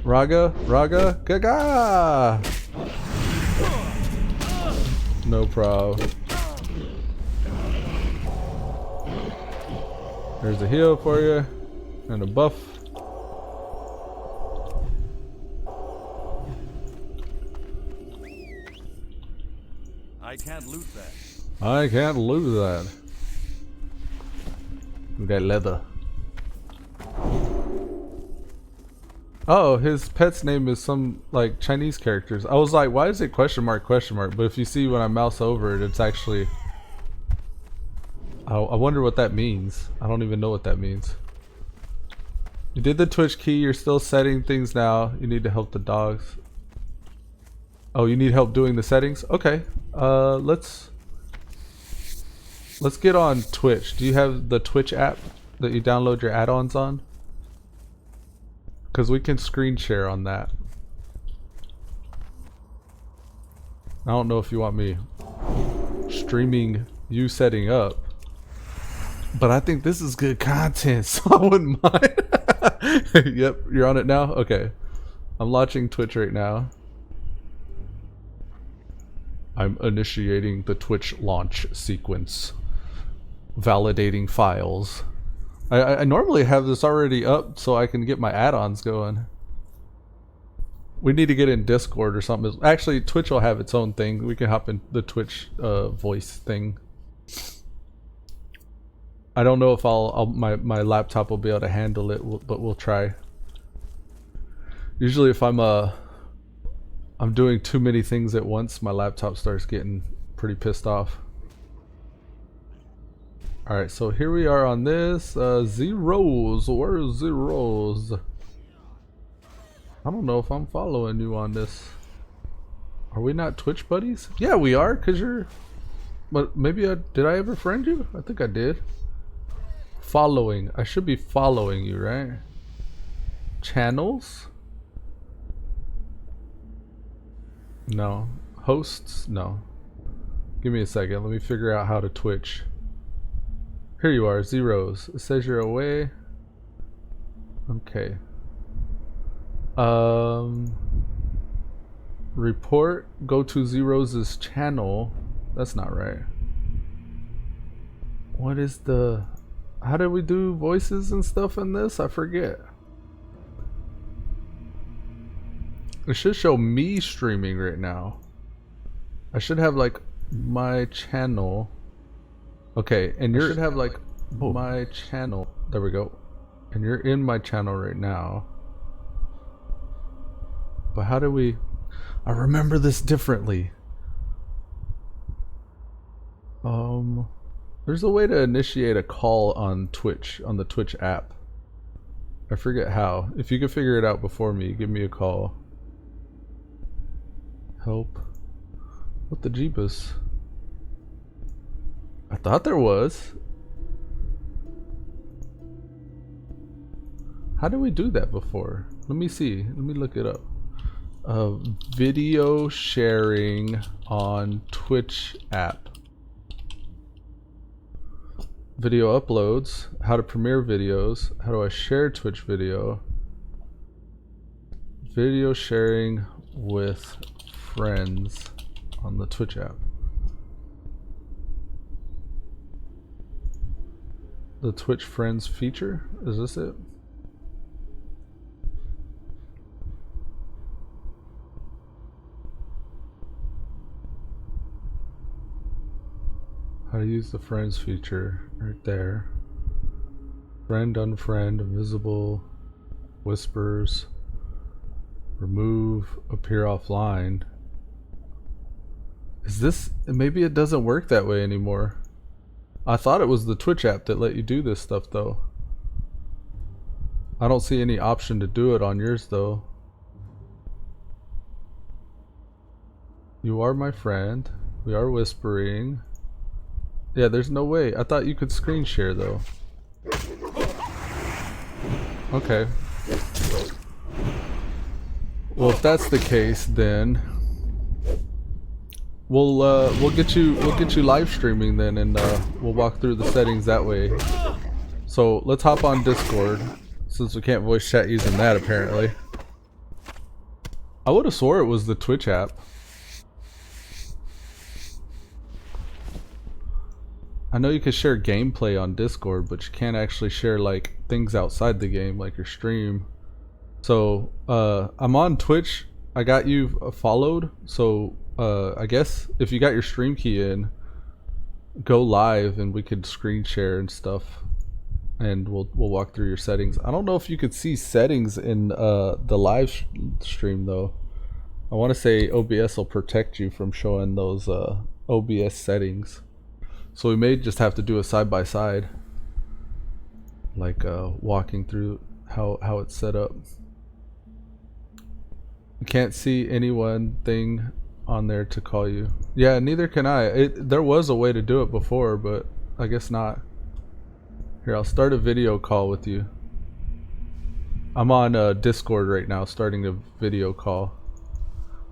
Raga, gaga! No problem. There's a heal for you, and a buff. I can't loot that. I can't lose that. We got leather. Oh, his pet's name is some like Chinese characters. I was like, why is it question mark? But if you see when I mouse over it, it's actually... I wonder what that means. I don't even know what that means. You did the Twitch key, you're still setting things now. You need to help the dogs. Oh, you need help doing the settings? Okay. Let's get on Twitch. Do you have the Twitch app that you download your add-ons on? Because we can screen share on that. I don't know if you want me streaming you setting up, but I think this is good content, so I wouldn't mind. Yep, you're on it now? Okay. I'm launching Twitch right now. I'm initiating the Twitch launch sequence. Validating files. I normally have this already up so I can get my add-ons going. We need to get in Discord or something. Actually, Twitch will have its own thing. We can hop in the Twitch voice thing. I don't know if my laptop will be able to handle it, but we'll try. Usually, if I'm doing too many things at once, my laptop starts getting pretty pissed off. All right, so here we are on this zeros. Where's zeros? I don't know if I'm following you on this. Are we not Twitch buddies? Yeah, we are, cause you're. But maybe did I ever friend you? I think I did. Following. I should be following you, right? Channels? No. Hosts? No. Give me a second. Let me figure out how to Twitch. Here you are, zeros. It says you're away. Okay. Report. Go to zeros' channel. That's not right. What is the... How did we do voices and stuff in this? I forget. It should show me streaming right now. I should have like my channel. Okay, and you should have like my channel. There we go. And you're in my channel right now. But how do we... I remember this differently. There's a way to initiate a call on Twitch, on the Twitch app. I forget how. If you could figure it out before me, give me a call. Help. What the jeebus? I thought there was. How did we do that before? Let me see. Let me look it up. Video sharing on Twitch app. Video uploads. How to premiere videos. How do I share Twitch video? Video sharing with friends on the Twitch app. The Twitch friends feature? Is this it? How to use the friends feature right there. Friend, unfriend, invisible, whispers, remove, appear offline. Is this, maybe it doesn't work that way anymore. I thought it was the Twitch app that let you do this stuff though. I don't see any option to do it on yours though. You are my friend. We are whispering. Yeah, there's no way. I thought you could screen share though. Okay. Well, if that's the case, then we'll get you live streaming then, and we'll walk through the settings that way. So let's hop on Discord since we can't voice chat using that apparently. I would have swore it was the Twitch app. I know you can share gameplay on Discord, but you can't actually share like things outside the game, like your stream. So I'm on Twitch. I got you followed. So I guess if you got your stream key in, go live and we could screen share and stuff, and we'll walk through your settings. I don't know if you could see settings in the live stream though. I want to say OBS will protect you from showing those OBS settings. So we may just have to do a side-by-side, like walking through how it's set up. You can't see any one thing on there to call you. Yeah, neither can I. There was a way to do it before, but I guess not. Here, I'll start a video call with you. I'm on Discord right now, starting a video call.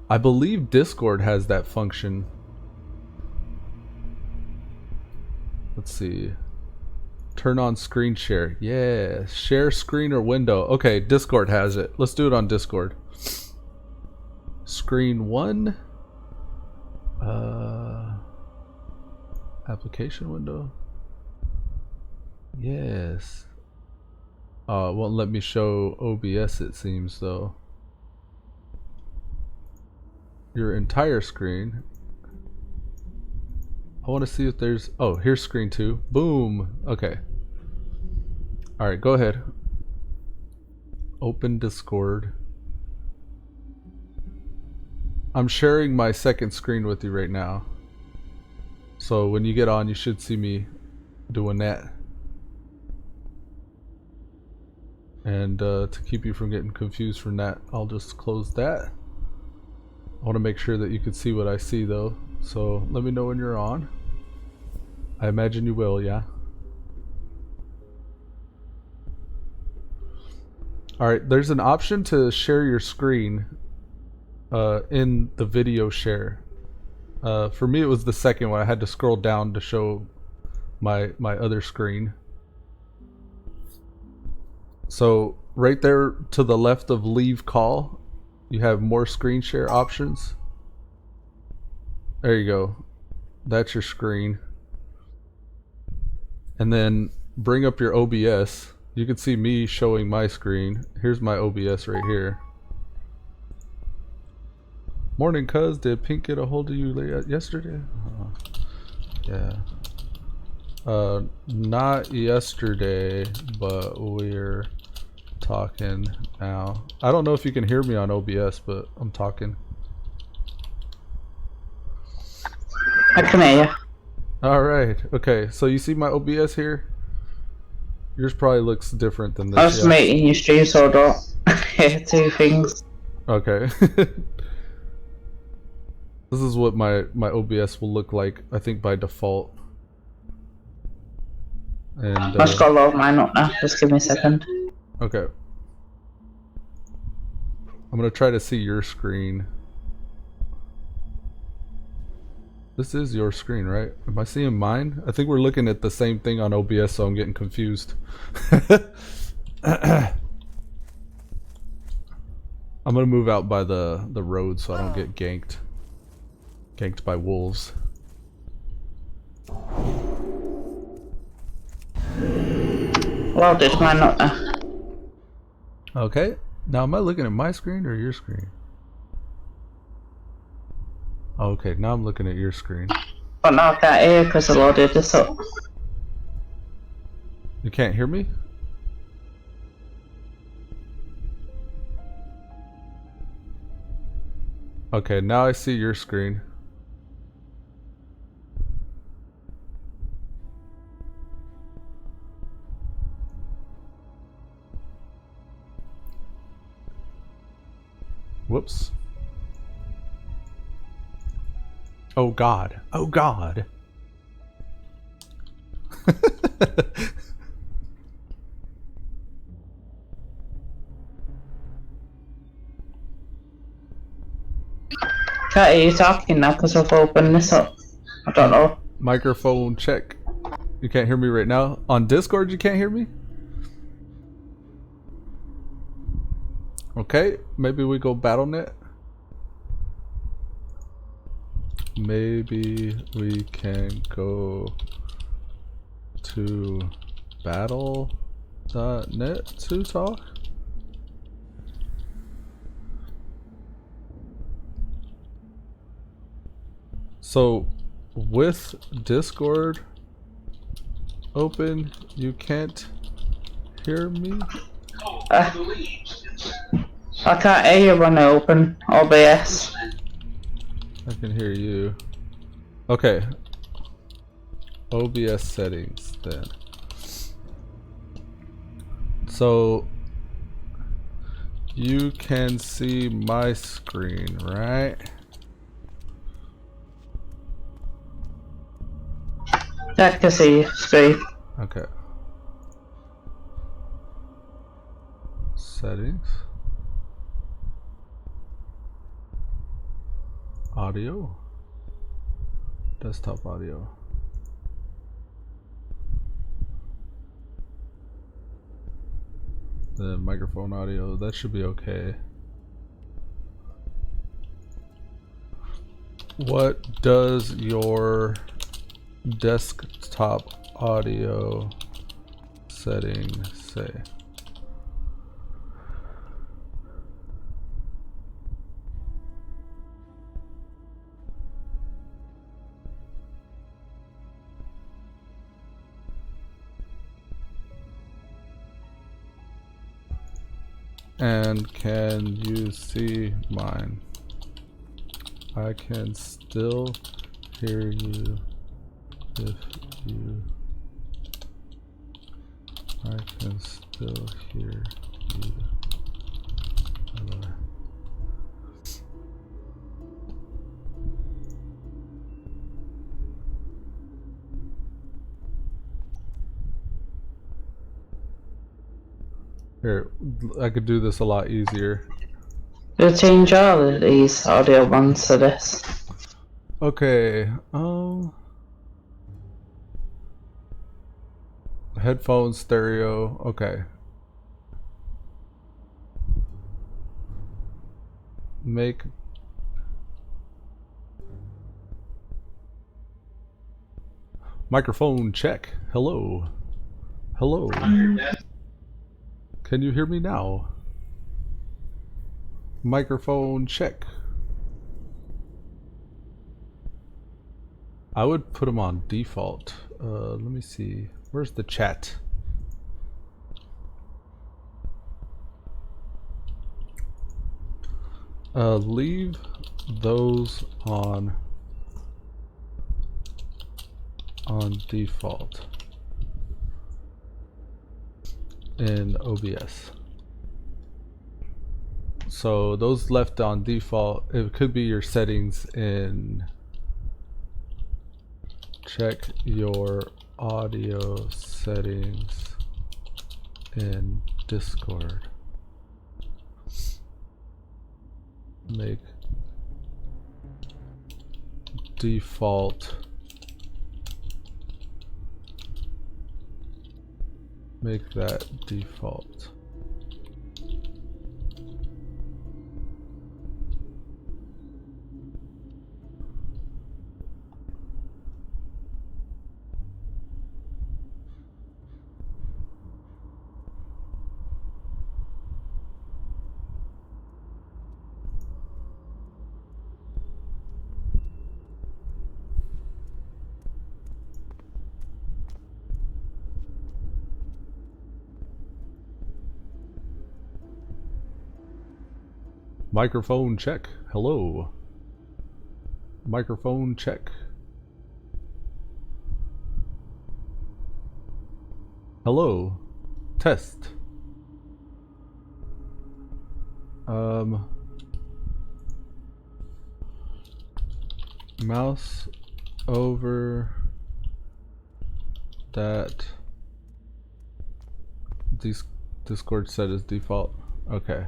I believe Discord has that function. Let's see. Turn on screen share. Yeah, share screen or window. Okay, Discord has it. Let's do it on Discord. Screen 1. Application window. Yes. It won't let me show OBS it seems though. your entire screen. I want to see if there's... Oh, here's screen 2. Boom. Okay. Alright, go ahead. Open Discord. I'm sharing my second screen with you right now. So when you get on, you should see me doing that. And to keep you from getting confused from that, I'll just close that. I want to make sure that you can see what I see though. So let me know when you're on. I imagine you will, yeah? Alright, there's an option to share your screen in the video share. For me it was the second one. I had to scroll down to show my other screen. So right there to the left of leave call, you have more screen share options. There you go. That's your screen. And then bring up your OBS. You can see me showing my screen. Here's my OBS right here. Morning, cuz. Did Pink get a hold of you yesterday? Yeah. Not yesterday, but we're talking now. I don't know if you can hear me on OBS, but I'm talking. I can hear you. Alright, okay. So you see my OBS here? Yours probably looks different than this. I was making your stream so I don't hear two things. Okay. This is what my OBS will look like, I think, by default. And I just gotta load mine up now, just give me a second. okay. I'm gonna try to see your screen. This is your screen, right? Am I seeing mine? I think we're looking at the same thing on OBS, so I'm getting confused. I'm gonna move out by the road so I don't get ganked. Ganked by wolves. Loaded mine up now. Okay. Now am I looking at my screen or your screen? Okay, now I'm looking at your screen. But now I can't hear because I loaded this up. You can't hear me? Okay, now I see your screen. Whoops. Oh God. Oh God. Can't hear you talking now because I've opened this up. I don't know. Microphone check. You can't hear me right now? On Discord you can't hear me? Okay, maybe we go BattleNet. Maybe we can go to battle.net to talk. So with Discord open, you can't hear me? I can't hear you when I open OBS. I can hear you. Okay. OBS settings then. So you can see my screen, right? I can see you straight. Okay. Settings. Audio. Desktop audio. The microphone audio, that should be okay. What does your desktop audio setting say? And can you see mine? I can still hear you if you... I can still hear you. Here, I could do this a lot easier. You'll change all of these audio ones to this. Okay, headphones, stereo, okay. Make microphone check. Hello. Hello. Can you hear me now? Microphone check. I would put them on default. Let me see. Where's the chat? Leave those on default in OBS. So those left on default, it could be your settings in... Check your audio settings in Discord. Make default. Make that default. Microphone check. Hello. Microphone check. Hello. Test. Mouse over that Discord set as default. Okay.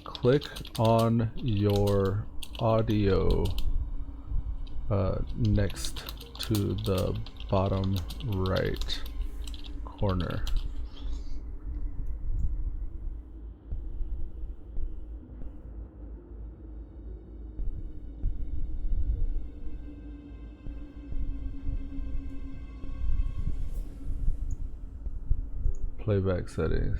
Click on your audio next to the bottom right corner. Playback settings.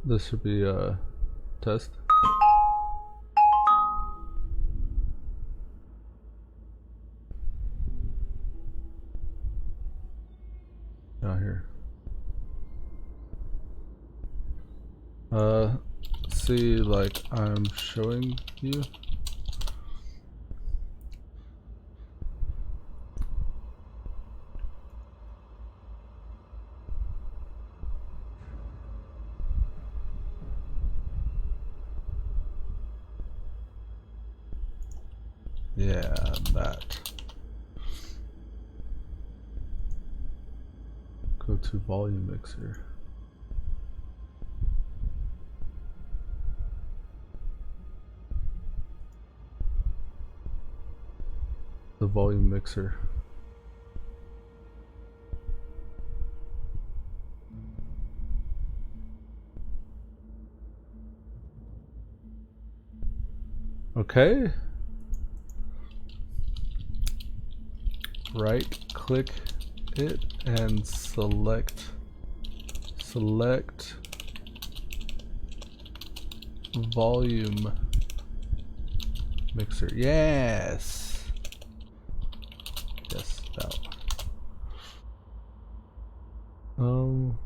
This should be a test. Down here. See, like I'm showing you. Yeah, that. Go to volume mixer. The volume mixer. Okay. Right click it and select Select volume mixer. Yes. Yes, that one.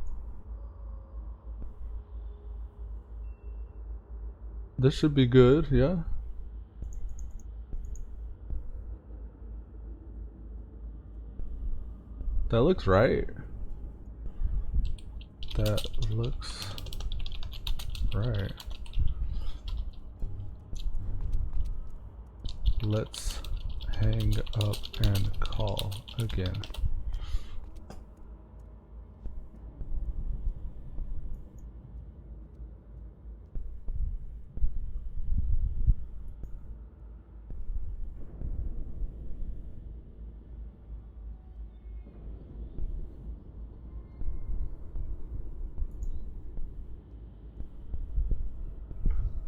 This should be good, yeah. That looks right. That looks right. Let's hang up and call again.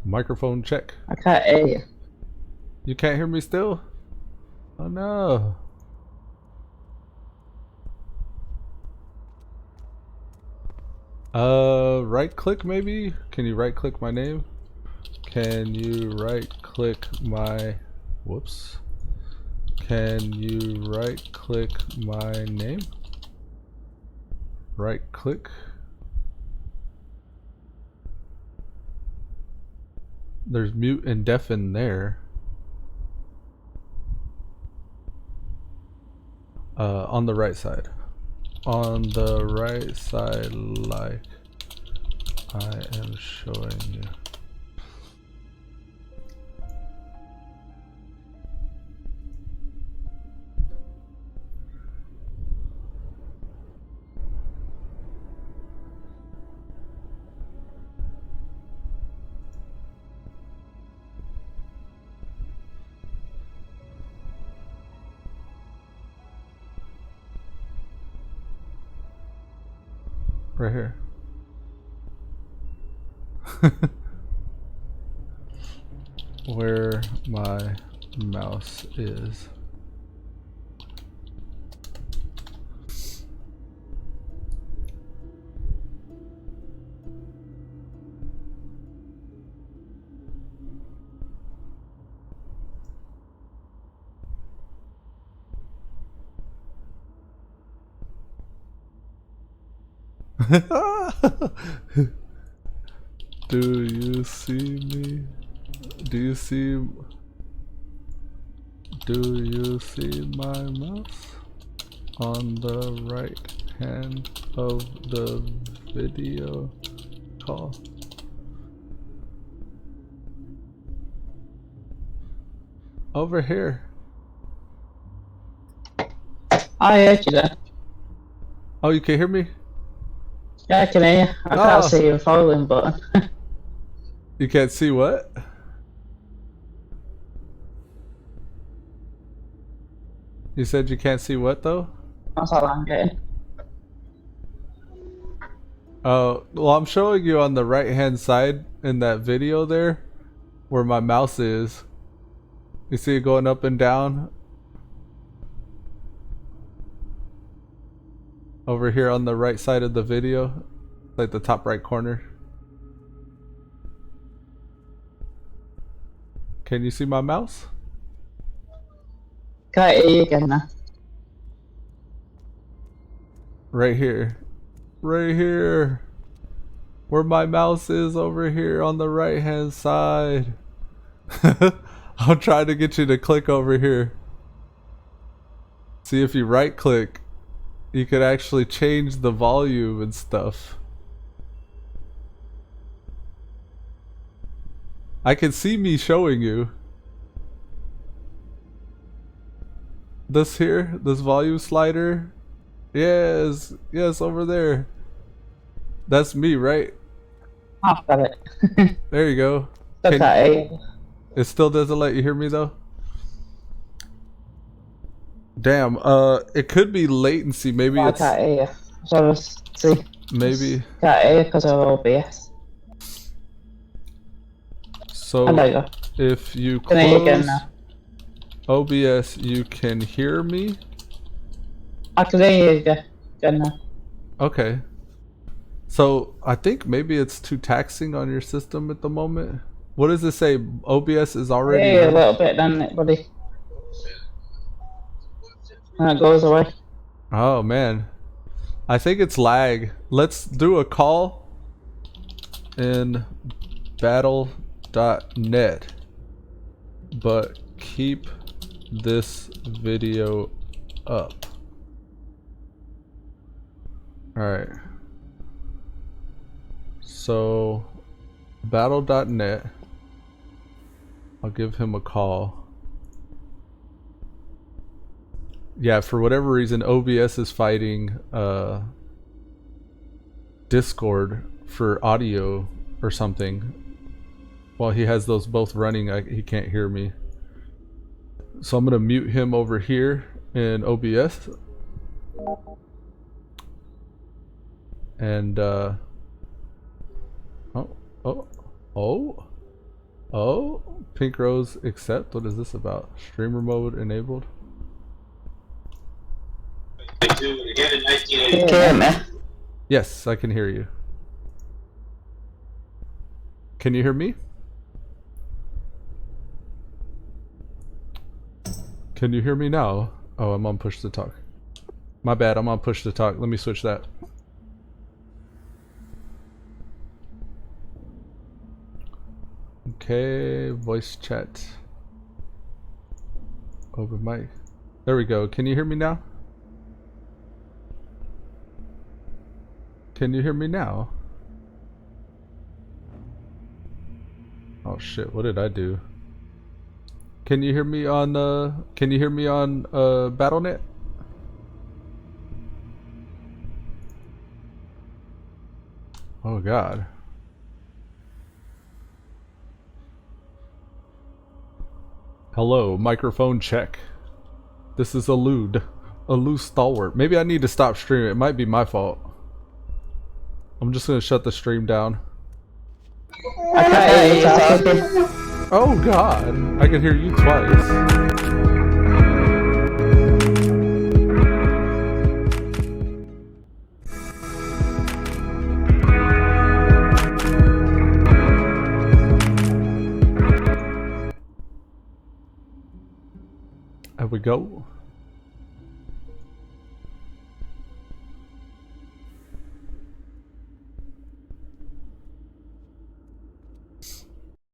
Microphone check. I can't hear you. You can't hear me still? Oh no. Right click maybe? Can you right click my name? Can you right click my... Whoops. Can you right click my name? Right click. There's mute and deafen there. On the right side. On the right side, like I am showing you. Right here. Where my mouse is. Do you see me? Do you see my mouse on the right hand of the video call? Over here. I heard you there. Oh, you can hear me? Yeah, I can hear you. I can't see your following button. You can't see what? You said you can't see what though? That's all I'm getting. Oh, well, I'm showing you on the right hand side in that video there where my mouse is. You see it going up and down? Over here on the right side of the video, like the top right corner. Can you see my mouse? Can't hear you again now. Right here. Right here. Where my mouse is over here on the right hand side. I'm trying to get you to click over here. See if you right click, you could actually change the volume and stuff. I can see me showing you. This here, this volume slider. Yes, yes, over there. That's me, right? I've got it. There you go. Still can't hear you. It still doesn't let you hear me though? Damn, it could be latency. Maybe I it's... can't hear you. So let's see. Maybe. Can't hear you because of OBS. So, Oh, there you go. if you Can I hear you again close now? OBS, you can hear me? I can hear you again now. Okay. So I think maybe it's too taxing on your system at the moment. What does it say? OBS is already Yeah, a running? little bit, doesn't it, buddy? And it goes away. Oh man, I think it's lag. Let's do a call in battle.net, but keep this video up. Alright. So, battle.net. I'll give him a call. Yeah, for whatever reason, OBS is fighting Discord for audio or something. While he has those both running, he can't hear me. So I'm going to mute him over here in OBS. And, Pink Rose accept. What is this about? Streamer mode enabled. Yeah, man. Yes, I can hear you. Can you hear me? Can you hear me now? Oh, I'm on push to talk. My bad, I'm on push to talk. Let me switch that. Okay, voice chat. Open mic. There we go. Can you hear me now? Can you hear me now? Oh shit, what did I do? Can you hear me on BattleNet? Oh god. Hello, microphone check. This is Elude. Elude Stalwart. Maybe I need to stop streaming. It might be my fault. I'm just gonna shut the stream down. I can't hear you talking. Oh god, I can hear you twice. There we go.